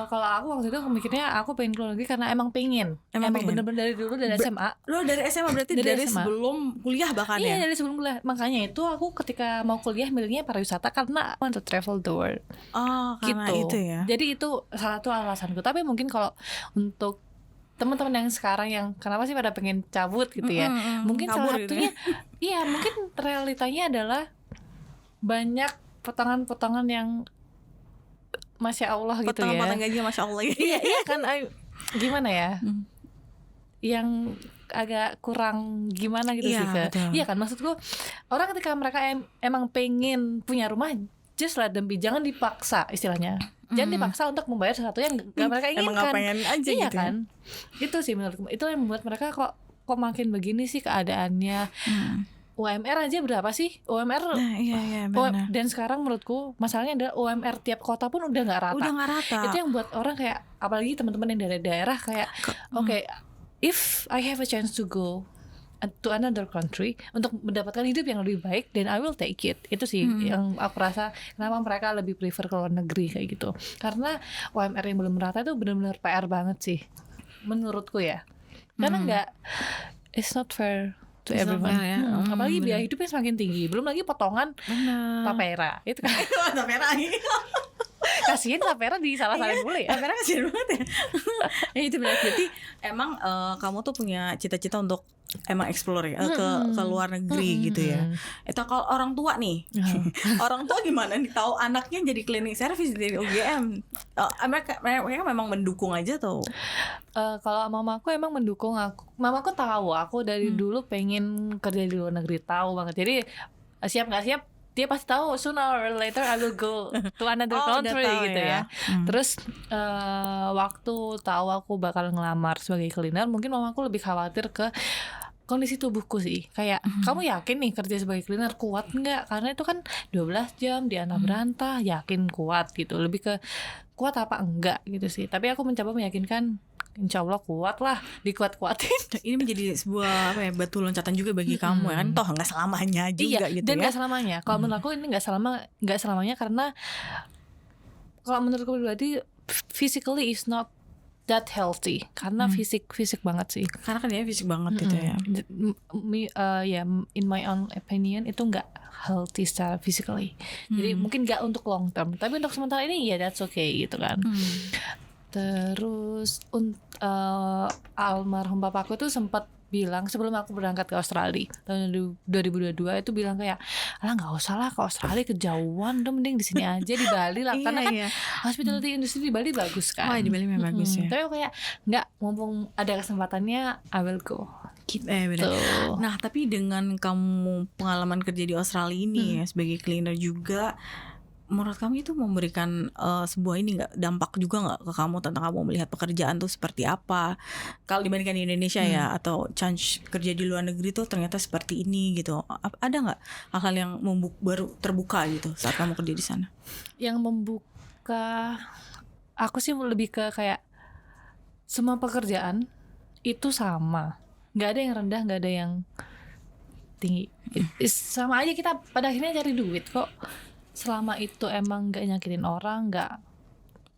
Kalau aku waktu itu mikirnya aku pengen keluar negeri karena emang pengen. Emang bener-bener dari dulu, dari SMA. Lo dari SMA berarti dari SMA. Sebelum kuliah bahkan ya? Iya, dari sebelum kuliah. Makanya itu aku ketika mau kuliah milihnya pariwisata karena I want to travel the world. Oh, karena gitu. itu ya. Jadi itu salah satu alasanku. Tapi mungkin kalau untuk teman-teman yang sekarang yang kenapa sih pada pengen cabut gitu ya, mungkin salah satunya gitu ya? Iya, mungkin realitanya adalah banyak potongan-potongan yang Masya Allah gitu ya. Potongan gaji Masya Allah. Iya kan, gimana ya, yang agak kurang gimana gitu sih ke. Iya kan, maksudku orang ketika mereka emang pengen punya rumah, just let them be, jangan dipaksa istilahnya. Jangan dipaksa untuk membayar sesuatu yang gak mereka inginkan. Emang gak pengen aja iya gitu kan ya? Itu sih menurutku, itu yang membuat mereka kok makin begini sih keadaannya. UMR aja berapa sih? UMR iya, benar. Dan sekarang menurutku masalahnya adalah UMR tiap kota pun udah gak rata. Itu yang buat orang kayak, apalagi teman-teman yang dari daerah kayak okay, if I have a chance to go to another country untuk mendapatkan hidup yang lebih baik, then I will take it. Itu sih yang aku rasa kenapa mereka lebih prefer ke luar negeri kayak gitu. Karena UMR yang belum merata itu benar-benar PR banget sih menurutku ya. Karena enggak, it's not fair to everyone. Ya. Apalagi biaya hidupnya semakin tinggi. Belum lagi potongan tapera. Itu kan tapera. Kasihin tapera disalah-salahin mulu ya. Tapera kasihin banget ya. Ya itu berarti emang kamu tuh punya cita-cita untuk emang explore ya, ke luar negeri gitu ya. Itu kalau orang tua nih, orang tua gimana nih tahu anaknya jadi cleaning service dari UGM? Mereka memang mendukung aja tuh. Kalau mamaku emang mendukung aku. Mamaku tahu aku dari dulu pengen kerja di luar negeri, tahu banget. Jadi siap nggak siap dia pasti tahu sooner or later I will go to another Oh, udah country tahu gitu ya. Terus waktu tahu aku bakal ngelamar sebagai cleaner, mungkin mamaku lebih khawatir ke kondisi tubuhku sih. Kayak kamu yakin nih kerja sebagai cleaner kuat nggak? Karena itu kan 12 jam di antah berantah, yakin kuat gitu. Lebih ke kuat apa enggak gitu sih. Tapi aku mencoba meyakinkan insya Allah kuat lah, dikuat-kuatin. Ini menjadi sebuah batu loncatan juga bagi kamu ya kan, toh nggak selamanya juga gitu dan ya. nggak selamanya. Kalau menurut aku ini nggak selamanya karena kalau menurutku pribadi physically is not that healthy karena fisik banget sih. Karena kan dia fisik banget gitu ya. In my own opinion itu nggak healthy secara physically. Jadi mungkin nggak untuk long term, tapi untuk sementara ini ya that's okay gitu kan. Terus almarhum papaku tuh sempat bilang sebelum aku berangkat ke Australia tahun 2022 itu bilang kayak, alah nggak usah lah ke Australia kejauhan, udah mending di sini aja di Bali lah karena kan hospitality industry di Bali bagus kan. Oh di Bali memang bagus ya. Tapi aku kayak nggak, mumpung ada kesempatannya I will go gitu. Nah tapi dengan kamu pengalaman kerja di Australia ini ya sebagai cleaner juga, menurut kamu itu memberikan sebuah ini nggak, dampak juga nggak ke kamu tentang kamu melihat pekerjaan tuh seperti apa kalau dibandingkan di Indonesia ya, atau chance kerja di luar negeri tuh ternyata seperti ini gitu? Ada nggak hal-hal yang baru terbuka gitu saat kamu kerja di sana? Yang membuka aku sih lebih ke kayak semua pekerjaan itu sama, nggak ada yang rendah, nggak ada yang tinggi. Sama aja, kita pada akhirnya cari duit kok. Selama itu emang gak nyakitin orang, gak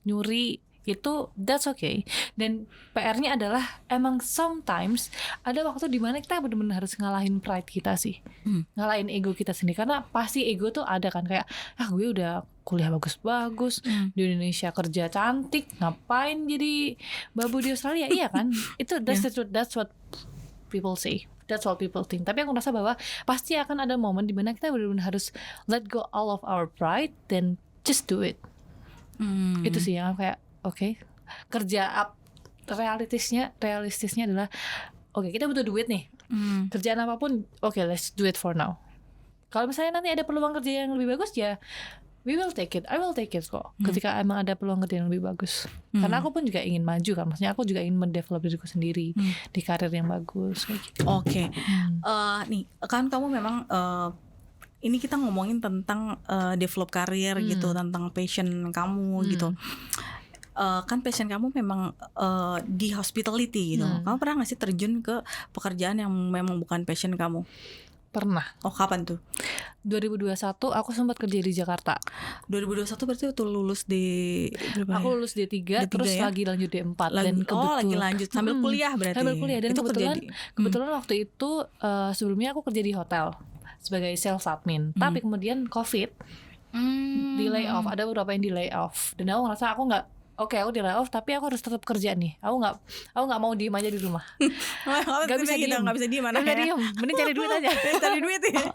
nyuri, itu that's okay. Dan PR-nya adalah emang sometimes ada waktu dimana kita benar-benar harus ngalahin pride kita sih, ngalahin ego kita sendiri. Karena pasti ego tuh ada kan, kayak gue udah kuliah bagus-bagus di Indonesia, kerja cantik, ngapain jadi babu di Australia? Iya kan, itu that's what people say. That's what people think. Tapi aku merasa bahwa pasti akan ada momen dimana kita benar-benar harus let go all of our pride then just do it. Itu sih yang kayak okay, kerja up. Realistisnya adalah okay, kita butuh duit nih. Kerjaan apapun okay, let's do it for now. Kalau misalnya nanti ada peluang kerja yang lebih bagus ya we will take it, I will take it kok. Ketika emang ada peluang kerja yang lebih bagus. Karena aku pun juga ingin maju kan. Maksudnya aku juga ingin mendevelop diriku sendiri di karir yang bagus kayak gitu. Oke. Nih kan kamu memang ini kita ngomongin tentang develop karir gitu, tentang passion kamu gitu. Kan passion kamu memang di hospitality gitu. Kamu pernah gak sih terjun ke pekerjaan yang memang bukan passion kamu? Pernah. Oh kapan tuh? 2021 aku sempat kerja di Jakarta. 2021 berarti waktu lulus di berapa? Aku lulus D3 terus ya? lagi lanjut D4 dan kebetulan lagi lanjut sambil kuliah berarti. Sambil kuliah dan itu kebetulan waktu itu sebelumnya aku kerja di hotel sebagai sales admin. Tapi kemudian COVID di layoff, ada beberapa yang di layoff dan aku ngerasa aku nggak aku di layoff tapi aku harus tetap kerja nih. Aku nggak mau diem aja di rumah. Gak bisa diem. Nggak bisa diem Nggak diem. Mending cari duit aja. Cari duit ya.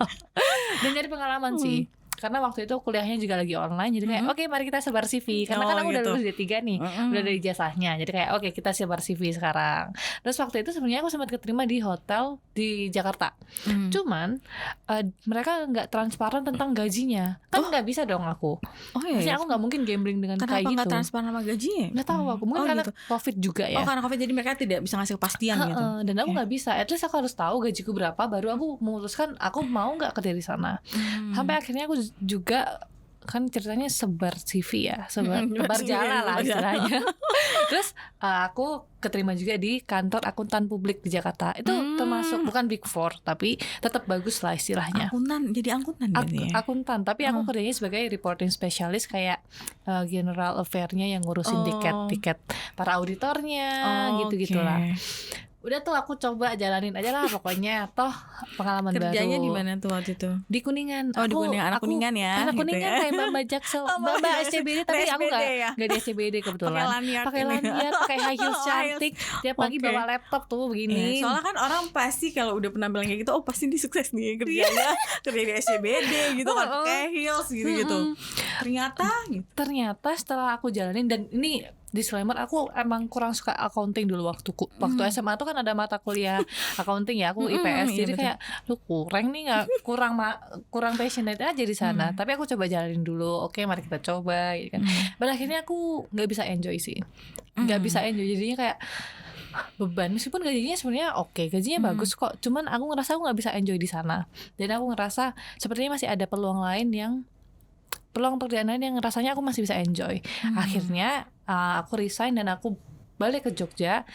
Dan cari pengalaman sih. Karena waktu itu kuliahnya juga lagi online, jadi kayak oke, mari kita sebar CV. Karena kan aku udah lulus D3 nih, udah ada ijazahnya. Jadi kayak oke, kita sebar CV sekarang. Terus waktu itu sebenarnya aku sempat keterima di hotel di Jakarta. Cuman mereka nggak transparan tentang gajinya. Kan nggak bisa dong aku. Maksudnya aku nggak mungkin gambling dengan kayak gitu. Kenapa nggak transparan sama gajinya? Nggak tahu aku. Mungkin karena gitu. COVID juga ya. Karena COVID jadi mereka tidak bisa ngasih kepastian gitu. Dan aku nggak bisa. At least aku harus tahu gajiku berapa, baru aku memutuskan aku mau nggak kerja di sana. Sampai akhirnya aku juga kan ceritanya sebar CV ya, sebar jala lah istilahnya. Terus aku keterima juga di kantor akuntan publik di Jakarta. Itu termasuk bukan Big Four tapi tetap bagus lah istilahnya. Akuntan, tapi aku kerjanya sebagai reporting specialist, kayak general affair-nya yang ngurusin tiket para auditornya gitu-gitulah. Udah tuh aku coba jalanin aja lah pokoknya, toh pengalaman baru. Kerjanya di mana tuh waktu itu? Di Kuningan. Di Kuningan, anak Kuningan ya. Anak Kuningan gitu ya. Kayak Mbak Jaksel, Mbak SCBD, tapi aku nggak di SCBD kebetulan. Pakai lanyard, pakai high heels cantik. Tiap pagi bawa laptop tuh begini. Soalnya kan orang pasti kalau udah penampilan kayak gitu, pasti dia sukses nih kerjanya. Kerja di SCBD gitu kan, pakai heels gitu. Ternyata setelah aku jalanin, dan ini disclaimer, aku emang kurang suka accounting dulu waktu SMA tuh kan ada mata kuliah accounting ya, aku IPS, jadi kayak lu kurang passionate aja di sana. Tapi aku coba jalanin dulu, oke mari kita coba gitu kan. Pada akhirnya aku nggak bisa enjoy sih, nggak bisa enjoy, jadinya kayak beban. Meskipun gajinya sebenarnya gajinya bagus kok, cuman aku ngerasa aku nggak bisa enjoy di sana, dan aku ngerasa sepertinya masih ada peluang pekerjaan lain yang rasanya aku masih bisa enjoy. Akhirnya aku resign dan aku balik ke Jogja,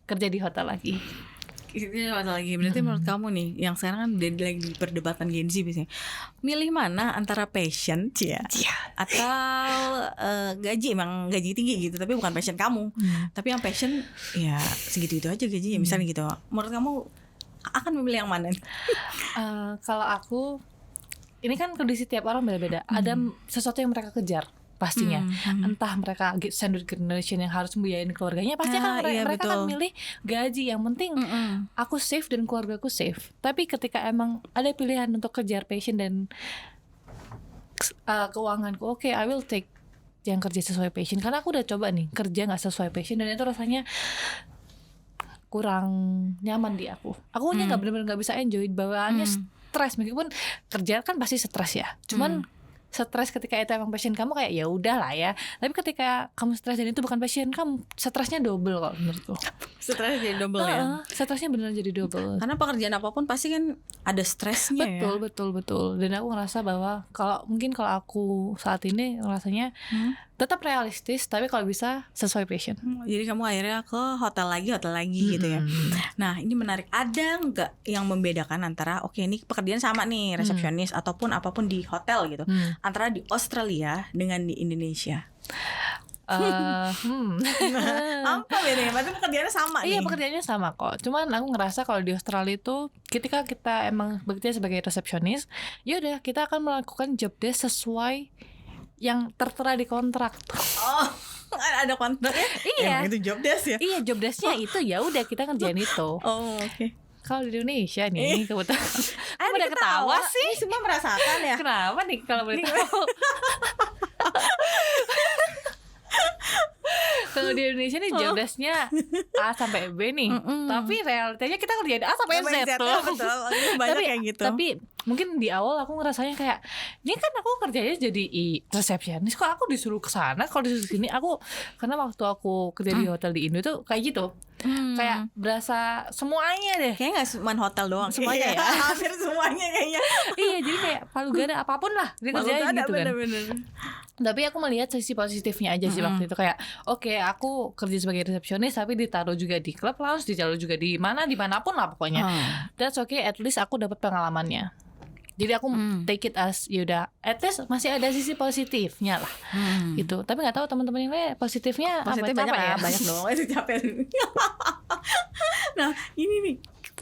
kerja di hotel lagi. Berarti menurut kamu nih, yang sekarang kan lagi di perdebatan Gen Z biasanya, milih mana antara passion atau gaji, emang gaji tinggi gitu tapi bukan passion kamu, tapi yang passion ya segitu-gitu aja gajinya misalnya gitu. Menurut kamu akan memilih yang mana? Kalau aku, ini kan kondisi tiap orang beda-beda. Ada sesuatu yang mereka kejar pastinya, entah mereka sandwich generation yang harus membiayain keluarganya, pasti kan mereka akan milih gaji, yang penting aku safe dan keluargaku safe. Tapi ketika emang ada pilihan untuk kejar passion dan keuanganku, I will take yang kerja sesuai passion, karena aku udah coba nih kerja nggak sesuai passion dan itu rasanya kurang nyaman di aku. Aku nggak benar-benar nggak bisa enjoy, bawaannya stres. Meskipun kerja kan pasti stres ya, cuman stres ketika itu emang passion kamu kayak ya udah lah ya. Tapi ketika kamu stres dan itu bukan passion kamu, stresnya double kok menurutku. Stresnya jadi double ya. Stresnya benar jadi double. Karena pekerjaan apapun pasti kan ada stresnya. Betul. Dan aku ngerasa bahwa kalau aku saat ini rasanya tetap realistis, tapi kalau bisa sesuai passion. Jadi kamu akhirnya ke hotel lagi gitu ya. Nah ini menarik, ada nggak yang membedakan antara ini pekerjaan sama nih, resepsionis ataupun apapun di hotel gitu, antara di Australia dengan di Indonesia? Apa bedanya? Berarti pekerjaannya sama nih? Iya, pekerjaannya sama kok. Cuman aku ngerasa kalau di Australia itu ketika kita emang bekerja sebagai resepsionis, ya udah kita akan melakukan job desk sesuai yang tertera di kontrak. Ada kontraknya? Iya. Itu job desk ya? Iya, job desknya itu ya udah kita kerjain itu. Oke. Kalau di Indonesia nih kebetulan udah ketawa sih. Ini semua merasakan ya? Kenapa nih kalau boleh tahu? Kalau di Indonesia nih job desk-nya A sampai B nih, tapi realitanya kita kerjain A sampai Z tuh. Betul. Banyak kayak gitu. Tapi mungkin di awal aku ngerasanya kayak, ini kan aku kerjanya jadi resepsionis, kok aku disuruh ke sana, kalau disuruh sini. Karena waktu aku kerja di hotel di Indo tuh kayak gitu. Kayak berasa semuanya deh. Kayaknya gak cuma hotel doang, semuanya ya. Hampir semuanya kayaknya. Iya, jadi kayak palu gada apapun lah dia kerjain gitu kan. Bener. Tapi aku melihat sisi positifnya aja sih waktu itu, kayak aku kerja sebagai resepsionis tapi ditaruh juga di club lounge, ditaruh juga dimanapun lah pokoknya. That's okay, at least aku dapat pengalamannya. Jadi aku take it as yaudah, at least masih ada sisi positifnya lah gitu. Tapi nggak tahu teman-teman yang lain positifnya banyak ya? Banyak dong, itu capek. Nah ini nih,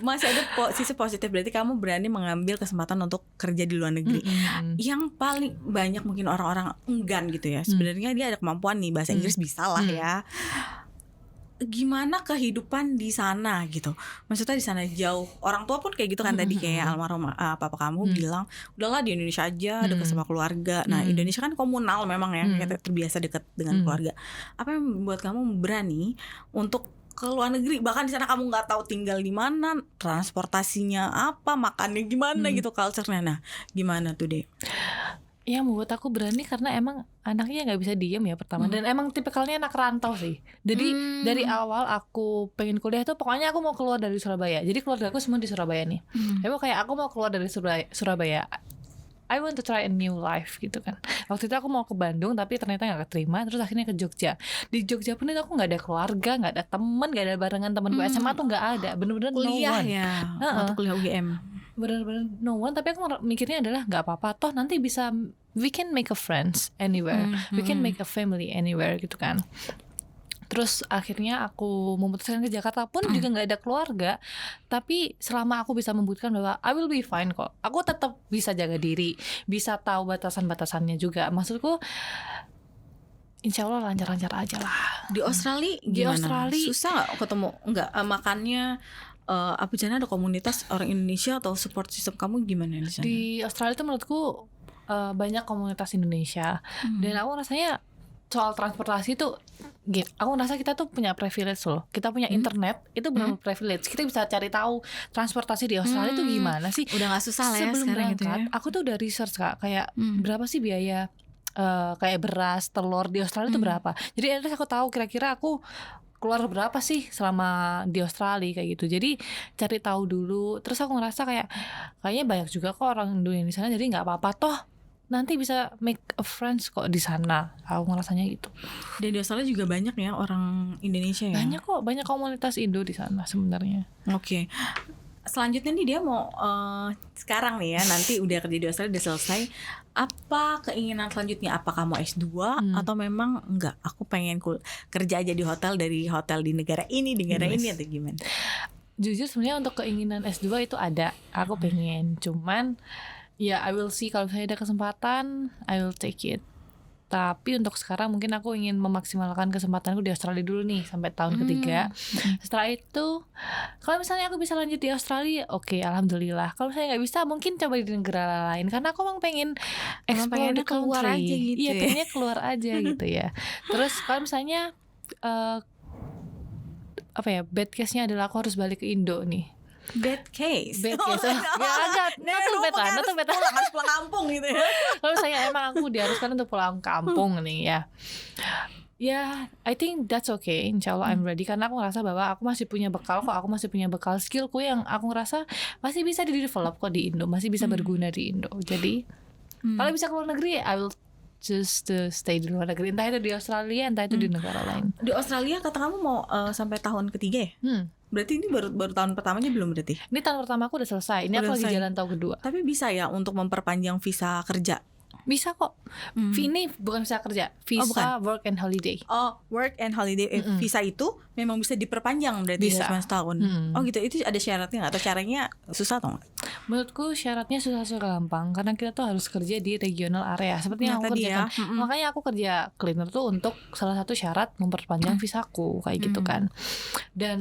masih ada sisi positif, berarti kamu berani mengambil kesempatan untuk kerja di luar negeri. Yang paling banyak mungkin orang-orang enggan gitu ya. Sebenarnya dia ada kemampuan nih, bahasa Inggris bisa lah ya. Gimana kehidupan di sana gitu? Maksudnya di sana jauh. Orang tua pun kayak gitu kan tadi, kayak almarhum papa kamu bilang, udahlah di Indonesia aja, dekat sama keluarga. Nah Indonesia kan komunal memang ya, kita terbiasa dekat dengan keluarga. Apa yang membuat kamu berani untuk ke luar negeri? Bahkan di sana kamu nggak tahu tinggal di mana, transportasinya apa, makannya gimana gitu, culture-nya. Nah gimana tuh deh? Yang membuat aku berani karena emang anaknya nggak bisa diem ya pertama, dan emang tipikalnya anak rantau sih. Jadi dari awal aku pengen kuliah tuh pokoknya aku mau keluar dari Surabaya. Jadi keluarga aku semua di Surabaya nih. Tapi kayak aku mau keluar dari Surabaya. I want to try a new life gitu kan. Waktu itu aku mau ke Bandung tapi ternyata gak keterima, terus akhirnya ke Jogja. Di Jogja pun itu aku gak ada keluarga, gak ada teman, gak ada barengan temanku SMA tuh gak ada. Bener-bener kuliah no one. Ya, waktu kuliah UGM. Bener-bener no one. Tapi aku mikirnya adalah gak apa-apa, toh nanti bisa, we can make a friends anywhere, we can make a family anywhere gitu kan. Terus akhirnya aku memutuskan ke Jakarta pun juga gak ada keluarga. Tapi selama aku bisa membuktikan bahwa I will be fine kok, aku tetap bisa jaga diri, bisa tahu batasan-batasannya juga. Maksudku insya Allah lancar-lancar aja lah. Di Australia gimana? Di Australia susah gak ketemu? Enggak, makannya apa sana ada komunitas orang Indonesia atau support system kamu gimana di sana? Di Australia itu menurutku banyak komunitas Indonesia. Dan aku rasanya soal transportasi tuh gitu. Aku ngerasa kita tuh punya privilege loh. Kita punya internet, itu benar privilege. Kita bisa cari tahu transportasi di Australia tuh gimana sih. Udah gak susah lah ya sebelum sekarang berangkat, gitu ya. aku tuh udah research Kak, kayak berapa sih biaya kayak beras, telur di Australia itu berapa. Jadi at least aku tahu kira-kira aku keluar berapa sih selama di Australia kayak gitu. Jadi cari tahu dulu. Terus aku ngerasa kayaknya banyak juga kok orang Indonesia di sana, jadi nggak apa-apa toh. Nanti bisa make a friends kok di sana. Aku ngerasanya gitu. Dan di Australia juga banyak ya orang Indonesia ya. Banyak kok, banyak komunitas Indo di sana sebenarnya. Oke. Selanjutnya nih dia mau sekarang nih ya, nanti udah kerja di Australia udah selesai. Apa keinginan selanjutnya? Apakah mau S2 atau memang enggak? Aku pengen kerja aja di hotel, dari hotel di negara ini atau gimana? Jujur sebenarnya untuk keinginan S2 itu ada. Aku pengen, cuman ya I will see, kalau misalnya ada kesempatan I will take it. Tapi untuk sekarang mungkin aku ingin memaksimalkan kesempatanku di Australia dulu nih sampai tahun ketiga. Setelah itu kalau misalnya aku bisa lanjut di Australia, oke, alhamdulillah. Kalau misalnya nggak bisa, mungkin coba di negara lain, karena aku memang pengen explore the keluar country. aja gitu Iya, ya. pengennya keluar aja gitu ya. Terus kalau misalnya bad case-nya adalah aku harus balik ke Indo nih. Bad case. Bad case. Ya agak not too bad. Harus pulang kampung gitu ya. Kalau misalnya emang aku diharuskan untuk pulang kampung nih ya. Ya, I think that's okay. Insyaallah I'm ready, karena aku ngerasa bahwa aku masih punya bekal kok. Aku masih punya bekal skillku yang aku ngerasa masih bisa di-develop kok di Indo, masih bisa berguna di Indo. Jadi kalau bisa keluar negeri, I will just stay di luar negeri. Entah itu di Australia, entah itu di negara lain. Di Australia kata kamu mau sampai tahun ketiga ya? Berarti ini baru tahun pertamanya belum berarti? Ini tahun pertama aku udah selesai. Ini Udah aku lagi selesai. jalan tahun kedua. Tapi bisa ya untuk memperpanjang visa kerja? Bisa kok. Ini bukan visa kerja, visa work and holiday. Oh, work and holiday visa itu memang bisa diperpanjang berarti Bisa. selama setahun. Oh gitu, itu ada syaratnya nggak? Atau caranya susah atau nggak? Menurutku syaratnya susah gampang, karena kita tuh harus kerja di regional area seperti yang aku tadi kerjakan. ya. Makanya aku kerja cleaner tuh untuk salah satu syarat memperpanjang visaku kayak gitu kan. Dan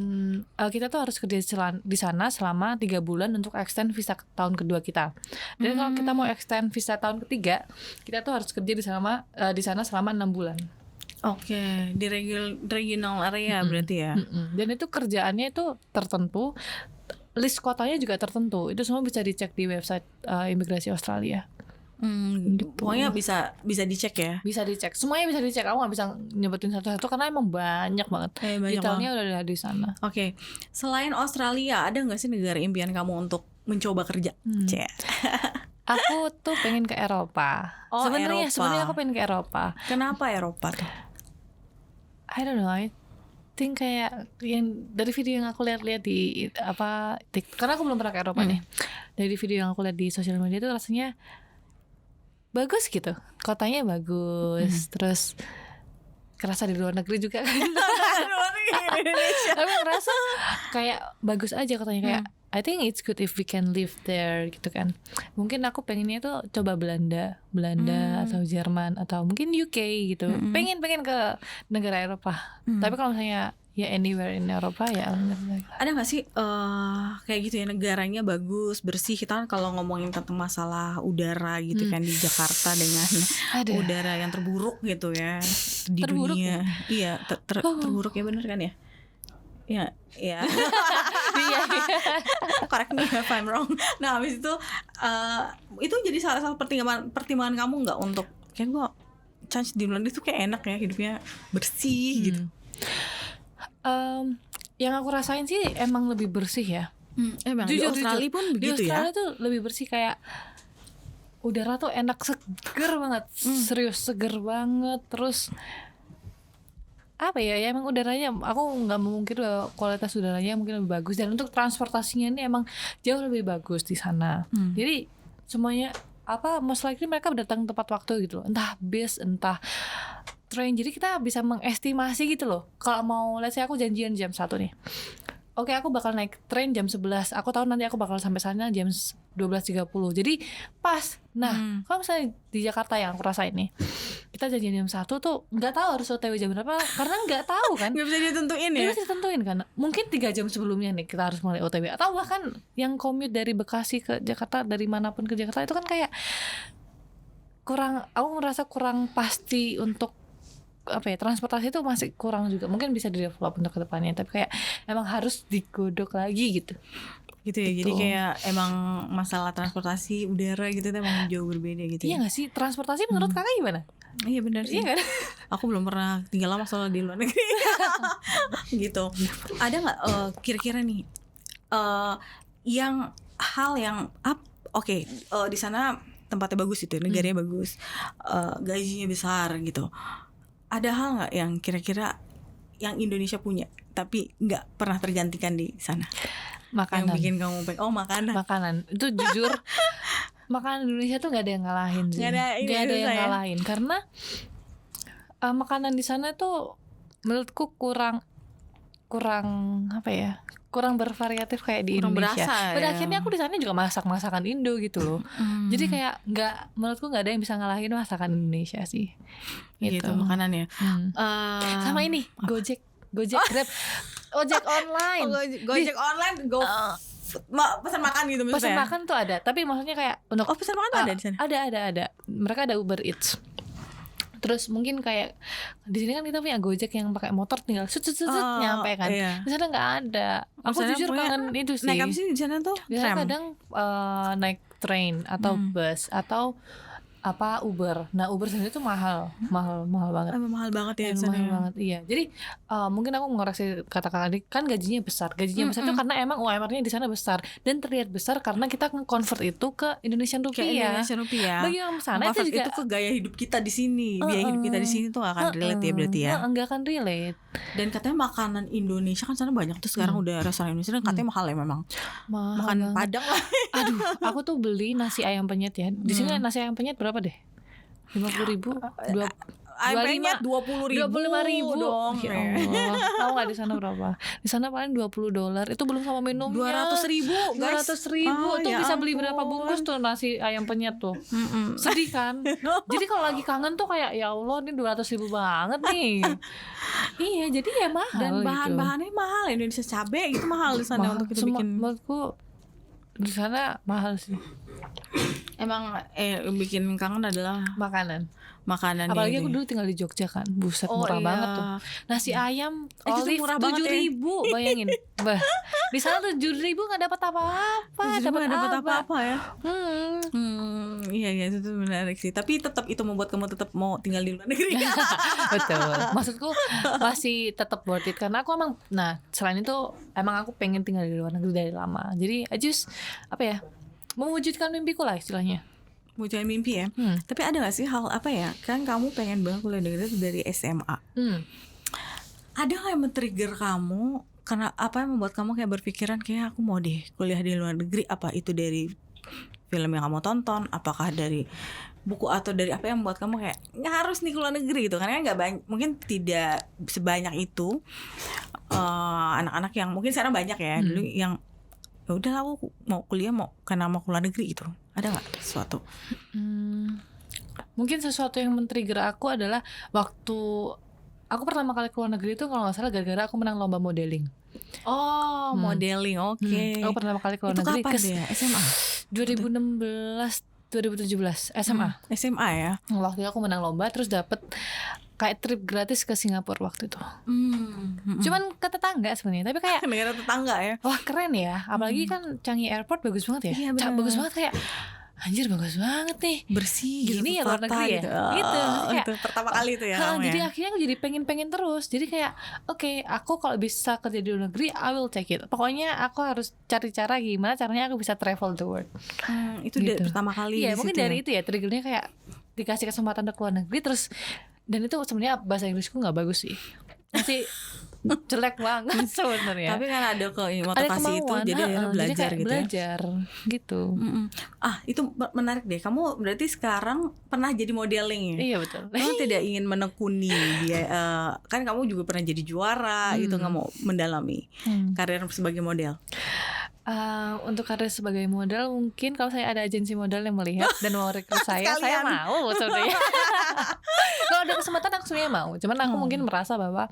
kita tuh harus kerja di sana selama 3 bulan untuk extend visa tahun kedua kita. Dan kalau kita mau extend visa tahun ketiga, kita tuh harus kerja di sana selama 6 bulan. Oke, di regional area berarti ya. Dan itu kerjaannya itu tertentu, list kotanya juga tertentu. Itu semua bisa dicek di website imigrasi Australia. Pokoknya bisa dicek ya. Bisa dicek, semuanya bisa dicek. Aku nggak bisa nyebutin satu-satu karena emang banyak banget. Banyak Detailnya udah ada di sana. Oke, selain Australia ada nggak sih negara impian kamu untuk mencoba kerja? Aku tuh pengen ke Eropa. Oh, Sebenarnya aku pengen ke Eropa. Kenapa Eropa tuh? I don't know. I think kayak yang dari video yang aku lihat-lihat di karena aku belum pernah ke Eropa nih. Dari video yang aku lihat di sosial media tuh rasanya bagus gitu. Kotanya bagus. Terus kerasa di luar negeri juga kan. Tapi ngerasa kayak bagus aja katanya, kayak I think it's good if we can live there gitu kan. Mungkin aku pengennya tuh coba Belanda atau Jerman atau mungkin UK gitu. Pengen ke negara Eropa. Tapi kalau misalnya ya anywhere in Eropa ya alhamdulillah. Ada nggak sih kayak gitu ya, negaranya bagus, bersih? Kita kan kalau ngomongin tentang masalah udara gitu kan di Jakarta dengan udara yang terburuk gitu ya di Terburuk dunia. Iya, terburuk ya, bener kan ya? Iya. Iya. Correct me if I'm wrong. Nah, habis itu jadi salah satu pertimbangan kamu nggak untuk kayak gue chance di luar itu kayak enak ya, hidupnya bersih gitu. Yang aku rasain sih emang lebih bersih ya. Emang di Australia pun begitu ya. Di Australia tuh lebih bersih, kayak udara tuh enak, seger banget. Serius seger banget. Terus apa ya emang udaranya, aku nggak memungkiri bahwa kualitas udaranya mungkin lebih bagus, dan untuk transportasinya ini emang jauh lebih bagus di sana. Jadi semuanya most likely mereka datang tepat waktu gitu loh. Entah bis, entah train. Jadi kita bisa mengestimasi gitu loh. Kalau mau, let's say aku janjian jam 1 nih. Oke, aku bakal naik train jam 11. Aku tahu nanti aku bakal sampai sana jam 12.30. Jadi pas. Nah, kalau misalnya di Jakarta yang aku rasain nih, kita janjian jam 1 tuh nggak tahu harus OTW jam berapa, karena nggak tahu kan. Nggak bisa ditentuin ya. Nggak bisa ditentuin kan. Mungkin 3 jam sebelumnya nih kita harus mulai OTW. Atau bahkan yang commute dari Bekasi ke Jakarta, dari manapun ke Jakarta, itu kan kayak aku ngerasa kurang pasti untuk transportasi itu masih kurang juga, mungkin bisa di develop untuk kedepannya, tapi kayak emang harus digodok lagi gitu ya. Jadi kayak emang masalah transportasi udara gitu emang jauh berbeda gitu iya ya. nggak sih? Transportasi menurut kakak gimana? Iya benar sih. Iya kan? Aku belum pernah tinggal lama soalnya di luar negeri. Gitu. Ada nggak kira-kira nih yang hal yang di sana tempatnya bagus itu, negaranya bagus, gajinya besar gitu. Ada hal nggak yang kira-kira yang Indonesia punya tapi nggak pernah tergantikan di sana? Makanan. Yang bikin kamu pengen makanan itu jujur makanan Indonesia tuh nggak ada yang ngalahin sih, nggak ada yang ngalahin karena makanan di sana tuh menurutku kurang kurang bervariatif kayak di Indonesia. Pada akhirnya aku di sana juga masak masakan Indo gitu loh. Jadi kayak menurutku nggak ada yang bisa ngalahin masakan Indonesia sih. Gitu makanannya. Sama ini Gojek Grab, ojek online. Gojek online, pesan makan gitu maksudnya. Pesan makan tuh ada, tapi maksudnya kayak untuk pesan makan tuh ada di sana. Ada. Mereka ada Uber Eats. Terus mungkin kayak di sini kan kita punya Gojek yang pakai motor tinggal nyampe kan. Iya. Di sana nggak ada. Aku jujur kangen itu sih. Naik apa sih di sana tuh? Biasanya kadang naik train atau bus atau Uber. Nah Uber sendiri tuh mahal banget. Mahal banget ya. Mahal banget iya. Jadi mungkin aku mengoreksi kata-kata tadi, kan gajinya besar tuh karena emang UMR-nya di sana besar dan terlihat besar karena kita nge-convert itu ke Indonesian rupiah. Bagi orang sana itu juga itu ke gaya hidup kita di sini. Biaya hidup kita di sini tuh gak akan relate ya berarti ya. Enggak akan relate. Dan katanya makanan Indonesia kan sana banyak tuh sekarang udah restoran Indonesia dan katanya mahal ya memang. Makan Padang lah. Aduh, aku tuh beli nasi ayam penyet ya. Di sini nasi ayam penyet berapa deh? 50.000, ayam penyet 25.000 dong. Ya Allah, tahu nggak di sana berapa? Di sana paling $20. Itu belum sama minumnya. 200.000 guys. 200.000 tuh bisa beli berapa bungkus tuh nasi ayam penyet tuh. Sedih kan? Jadi kalau lagi kangen tuh kayak ya Allah ini 200.000 banget nih. Iya, jadi ya mahal. Dan bahan-bahannya mahal. Indonesia cabai gitu mahal di sana untuk kita bikin. Menurutku di sana mahal sih. Emang bikin kangen adalah makanan. ini. Apalagi aku dulu tinggal di Jogja kan, buset murah banget tuh. Nasi ayam olive 7.000, bayangin. Di sana 7.000 nggak dapat apa-apa. Dapat apa-apa ya? Iya itu menarik sih. Tapi tetap itu membuat kamu tetap mau tinggal di luar negeri. Betul. Maksudku masih tetap worth it karena aku emang, selain itu emang aku pengen tinggal di luar negeri dari lama. Jadi mewujudkan mimpiku lah istilahnya. Mewujudkan mimpi ya. Tapi ada gak sih hal kan kamu pengen banget kuliah negeri dari SMA. Ada gak yang men-trigger kamu? Karena apa yang membuat kamu kayak berpikiran kayak aku mau deh kuliah di luar negeri? Apa itu dari film yang kamu tonton? Apakah dari buku atau dari apa yang membuat kamu kayak nggak harus nih keluar negeri gitu? Karena nggak banyak, mungkin tidak sebanyak itu anak-anak yang mungkin sekarang banyak ya dulu yang ya udah aku mau kuliah karena mau keluar negeri gitu. Ada nggak sesuatu? Mungkin sesuatu yang men-trigger aku adalah waktu aku pertama kali keluar negeri itu kalau nggak salah gara-gara aku menang lomba modeling. Modeling, oke. Aku pertama kali keluar negeri ke SMA 2016 2017 SMA. SMA ya. Waktu itu aku menang lomba terus dapet kayak trip gratis ke Singapura waktu itu. Cuman ke tetangga sebenarnya, tapi kayak negara tetangga ya. Wah keren ya, apalagi kan Changi Airport bagus banget ya. Iya, bagus banget kayak anjir bagus banget nih, bersih gini ya luar negeri ya gitu. Kayak, itu pertama kali itu ya. Jadi akhirnya aku jadi pengen terus. Jadi kayak oke, aku kalau bisa kerja di luar negeri I will take it. Pokoknya aku harus cari cara gimana caranya aku bisa travel the world. Itu gitu. Pertama kali. Iya mungkin dari itu ya triggernya, kayak dikasih kesempatan untuk keluar negeri terus. Dan itu sebenarnya bahasa Inggrisku nggak bagus sih, masih jelek banget sebenarnya. Tapi kan ada motivasi itu, jadi belajar gitu. Belajar gitu. Itu menarik deh. Kamu berarti sekarang pernah jadi modeling ya? Iya betul. Kamu tidak ingin menekuni dia, kan kamu juga pernah jadi juara, itu nggak mau mendalami karir sebagai model? Untuk karir sebagai model mungkin kalau saya ada agensi model yang melihat dan mau rekrut saya mau sebenarnya. Kalau ada kesempatan aku sebenarnya mau. Cuman aku mungkin merasa bahwa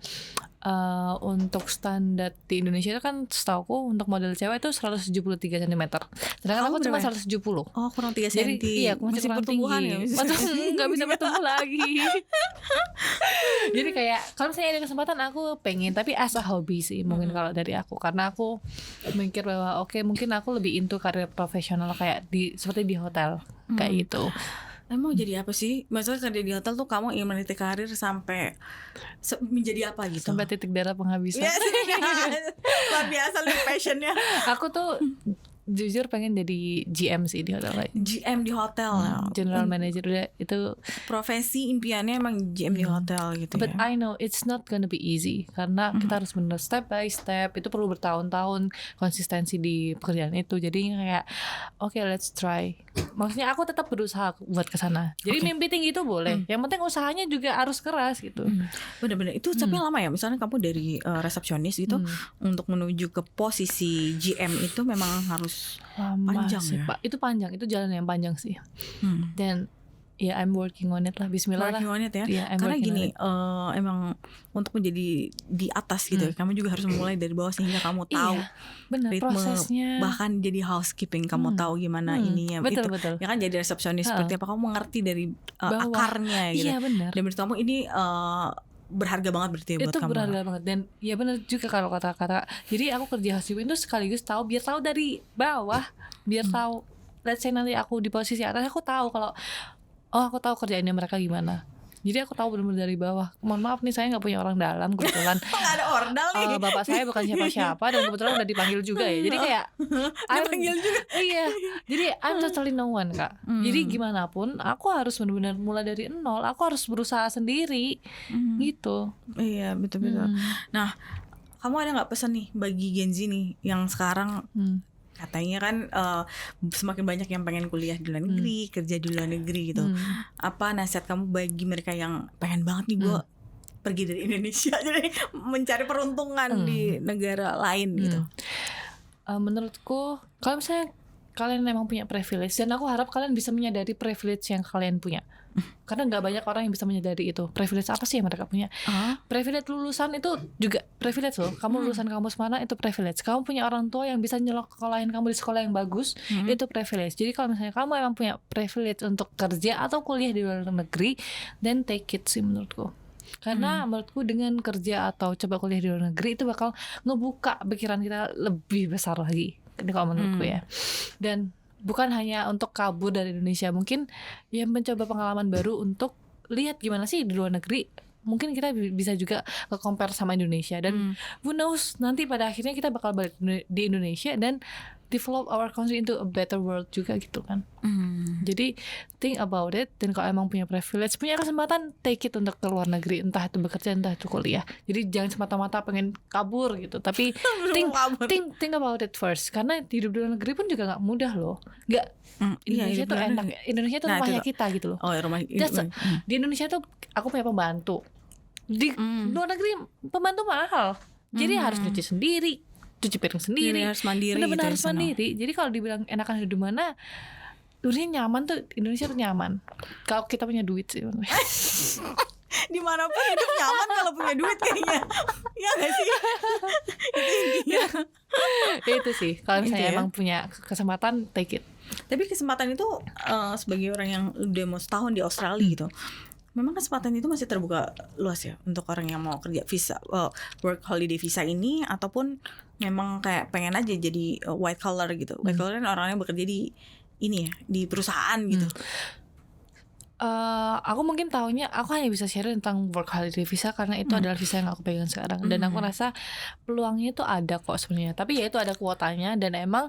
untuk standar di Indonesia itu kan setauku untuk model cewek itu 173 cm. Sedangkan aku cuma 170. Kurang 3 cm. Jadi, iya, aku masih kurang tinggi. Ya, Nggak bisa bertumbuh lagi. Jadi kayak kalau misalnya ada kesempatan aku pengen, tapi as a hobby sih mungkin kalau dari aku, karena aku mikir bahwa oke, mungkin aku lebih into karir profesional kayak seperti di hotel kayak gitu. Mau jadi apa sih? Maksudnya kerja di hotel tuh kamu ingin meniti karir sampai menjadi apa gitu? Sampai titik darah penghabisan. Yes, luar biasa lu passionnya. Aku tuh jujur pengen jadi GM sih di hotel. GM di hotel, General Manager, udah itu profesi impiannya emang GM di hotel gitu. But I know it's not gonna be easy karena kita harus bener step by step, itu perlu bertahun-tahun konsistensi di pekerjaan itu. Jadi kayak oke, let's try. Maksudnya aku tetap berusaha buat kesana. Jadi mimpi tinggi itu boleh, yang penting usahanya juga harus keras gitu. Bener-bener itu tapi lama ya. Misalnya kamu dari resepsionis gitu untuk menuju ke posisi GM itu memang harus panjang sih, ya Pak. Itu panjang, itu jalan yang panjang sih. Dan ya I'm working on it lah, bismillah lah. Working on it ya. Yeah, karena gini emang untuk menjadi di atas gitu kamu juga harus mulai dari bawah sehingga kamu tahu bener, ritme prosesnya. Bahkan jadi housekeeping kamu tahu gimana ininya betul, itu betul. ya kan, jadi resepsionis seperti apa kamu mengerti dari akarnya gitu. Iya benar. Dan menurut kamu ini berharga banget berarti ya buat itu kamu. Berharga banget. Dan ya benar juga kalau kata-kata. Jadi aku kerja housekeeping itu sekaligus biar tahu dari bawah, biar tahu let's say nanti aku di posisi atas, aku tahu kalau aku tahu kerjaannya mereka gimana. Jadi aku tahu benar-benar dari bawah. Mohon maaf nih, saya nggak punya orang dalam kebetulan. Nggak ada ordal nih. Bapak saya bukan siapa-siapa dan kebetulan udah dipanggil juga ya. Jadi kayak dipanggil juga. Iya. Jadi I'm totally no one, Kak. Jadi gimana pun aku harus benar-benar mulai dari nol. Aku harus berusaha sendiri. Gitu. Iya, betul-betul. Nah, kamu ada nggak pesan nih bagi Gen Z nih yang sekarang katanya kan semakin banyak yang pengen kuliah di luar negeri, kerja di luar negeri gitu. Apa nasihat kamu bagi mereka yang pengen banget nih gue pergi dari Indonesia jadi mencari peruntungan di negara lain gitu? Menurutku kalau misalnya kalian memang punya privilege, dan aku harap kalian bisa menyadari privilege yang kalian punya. Karena nggak banyak orang yang bisa menyadari itu. Privilege apa sih yang mereka punya? Privilege lulusan itu juga privilege loh. Kamu lulusan kampus mana itu privilege. Kamu punya orang tua yang bisa nyekolahin kamu di sekolah yang bagus, itu privilege. Jadi kalau misalnya kamu emang punya privilege untuk kerja atau kuliah di luar negeri, then take it sih menurutku. Karena menurutku dengan kerja atau coba kuliah di luar negeri itu bakal ngebuka pikiran kita lebih besar lagi. Ini kalau menurutku ya. Dan bukan hanya untuk kabur dari Indonesia, mungkin ya mencoba pengalaman baru untuk lihat gimana sih di luar negeri. Mungkin kita bisa juga compare sama Indonesia, dan who knows nanti pada akhirnya kita bakal balik di Indonesia dan develop our country into a better world juga gitu kan. Jadi think about it, dan kalau emang punya privilege, punya kesempatan, take it untuk ke luar negeri, entah itu bekerja entah itu kuliah. Jadi jangan semata-mata pengen kabur gitu, tapi think about it first, karena hidup di luar negeri pun juga nggak mudah loh. Indonesia tuh enak, Indonesia tuh rumahnya kita gitu loh. Rumah di Indonesia tuh aku punya pembantu, di luar negeri pembantu mahal, jadi harus nyuci sendiri, cuci piring sendiri, harus mandiri, benar-benar gitu harus mandiri. Jadi kalau dibilang enakan hidup di mana, dunia nyaman tuh Indonesia tuh nyaman kalau kita punya duit sih. Dimanapun hidup nyaman kalau punya duit kayaknya. Ya nggak sih? Itu intinya. Itu sih kalau misalnya emang punya kesempatan, take it. Tapi kesempatan itu sebagai orang yang udah mau setahun di Australia gitu, memang kesempatan itu masih terbuka luas ya untuk orang yang mau kerja visa work holiday visa ini, ataupun memang kayak pengen aja jadi white collar gitu. White collar kan orang yang bekerja di ini ya, di perusahaan gitu. Aku mungkin tahunya, aku hanya bisa share tentang work holiday visa karena itu adalah visa yang aku pegang sekarang, dan aku rasa peluangnya itu ada kok sebenarnya. Tapi ya itu ada kuotanya, dan emang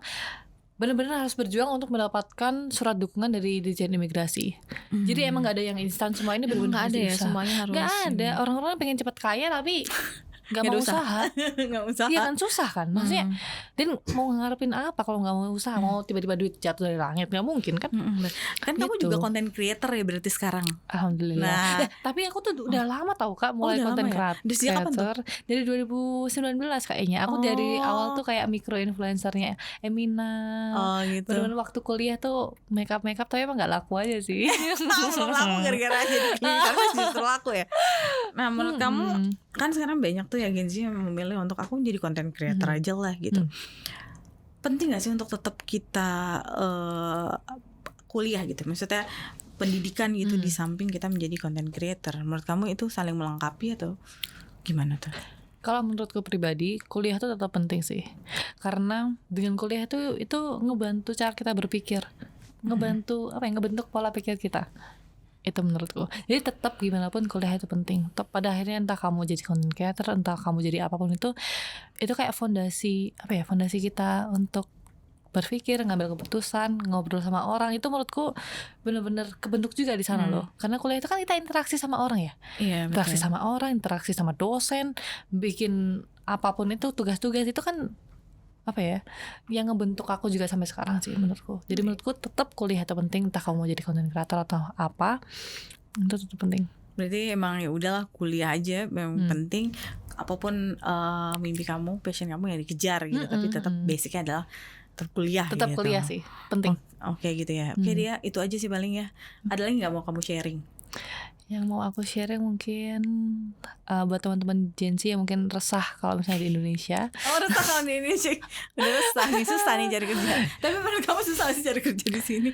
benar-benar harus berjuang untuk mendapatkan surat dukungan dari Dirjen Imigrasi. Jadi emang nggak ada yang instan, semua ini benar-benar nggak ada ya, semuanya harus. Nggak ada. Orang-orang pengen cepat kaya tapi nggak mau usaha. Nggak usaha. Iya kan, susah kan, maksudnya. Dan mau ngarepin apa kalau nggak mau usaha? Mau tiba-tiba duit jatuh dari langit, nggak mungkin kan? Kan kamu juga content creator ya berarti sekarang. Alhamdulillah. Nah, tapi aku tuh udah lama tahu Kak mulai content creator. Dari 2019 kayaknya. Aku dari awal tuh kayak micro influencernya Emina. Gitu. Bener-bener waktu kuliah tuh makeup tapi emang nggak laku aja sih. Belum laku gara-gara jadi karena justru laku ya. Nah, menurut kamu kan sekarang banyak tuh ya Gen Z yang memilih untuk aku jadi content creator aja lah gitu. Penting gak sih untuk tetap kita kuliah gitu? Maksudnya pendidikan gitu di samping kita menjadi content creator. Menurut kamu itu saling melengkapi atau gimana tuh? Kalau menurutku pribadi, kuliah itu tetap penting sih. Karena dengan kuliah itu ngebantu cara kita berpikir, ngebantu ngebentuk pola pikir kita. Itu menurutku. Jadi tetap gimana pun kuliah itu penting. Pada akhirnya entah kamu jadi content creator, entah kamu jadi apapun itu kayak fondasi kita untuk berpikir, ngambil keputusan, ngobrol sama orang. Itu menurutku benar-benar kebentuk juga di sana loh. Karena kuliah itu kan kita interaksi sama orang ya. Iya, Interaksi sama orang, interaksi sama dosen, bikin apapun itu, tugas-tugas itu kan yang ngebentuk aku juga sampai sekarang sih menurutku. Jadi menurutku tetap kuliah itu penting, entah kamu mau jadi content creator atau apa, itu tetap penting. Berarti emang ya udahlah kuliah aja memang penting. Apapun mimpi kamu, passion kamu yang dikejar gitu. Tapi tetap basicnya adalah tetap kuliah. Tetap gitu. kuliah sih penting. Oke gitu ya. Oke dia itu aja sih paling ya. Ada lagi nggak mau kamu sharing? Yang mau aku sharing mungkin buat teman-teman Gen Z yang mungkin resah kalau misalnya di Indonesia. Resah kalau di Indonesia. Udah susah nih cari kerja. Tapi menurut kamu susah sih cari kerja di sini?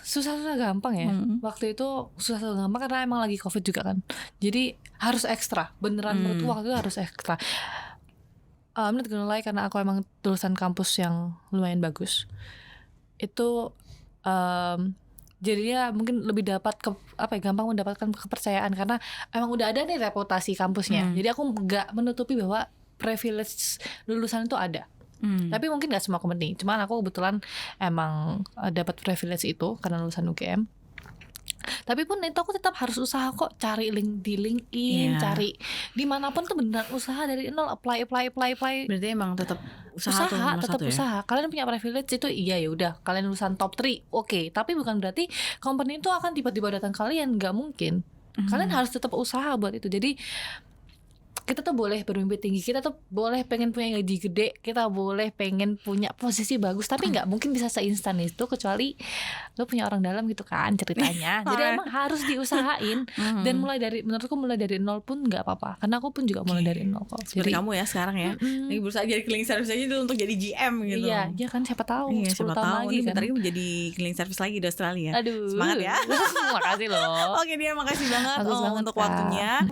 Susah gampang ya. Waktu itu susah gampang karena emang lagi COVID juga kan. Jadi harus ekstra. Beneran menurutku waktu itu harus ekstra. I'm not gonna lie, karena aku emang lulusan kampus yang lumayan bagus. Itu jadinya mungkin lebih dapat gampang mendapatkan kepercayaan karena emang udah ada nih reputasi kampusnya. Jadi aku nggak menutupi bahwa privilege lulusan itu ada. Tapi mungkin nggak semua company. Cuman aku kebetulan emang dapat privilege itu karena lulusan UGM. Tapi pun itu aku tetap harus usaha kok, cari di LinkedIn, cari dimanapun tuh beneran usaha dari nol, apply. Berarti emang tetap usaha tetap usaha. Kalian punya privilege itu iya ya udah, kalian lulusan top 3, oke. Tapi bukan berarti company itu akan tiba-tiba datang kalian, nggak mungkin. Kalian harus tetap usaha buat itu. Jadi kita tuh boleh bermimpi tinggi, kita tuh boleh pengen punya gaji gede, kita boleh pengen punya posisi bagus, tapi nggak mungkin bisa seinstan itu kecuali lo punya orang dalam gitu kan ceritanya. Jadi emang harus diusahain dan menurutku mulai dari nol pun nggak apa-apa, karena aku pun juga mulai dari nol kok. Seperti kamu ya sekarang ya, lagi berusaha jadi cleaning service aja dulu untuk jadi GM gitu. Iya kan, siapa tahu 10 tahun lagi kan. Bentar lagi menjadi cleaning service lagi di Australia. Aduh, semangat ya. Makasih loh. Oke dia, makasih banget Bagus banget, untuk Kak. waktunya.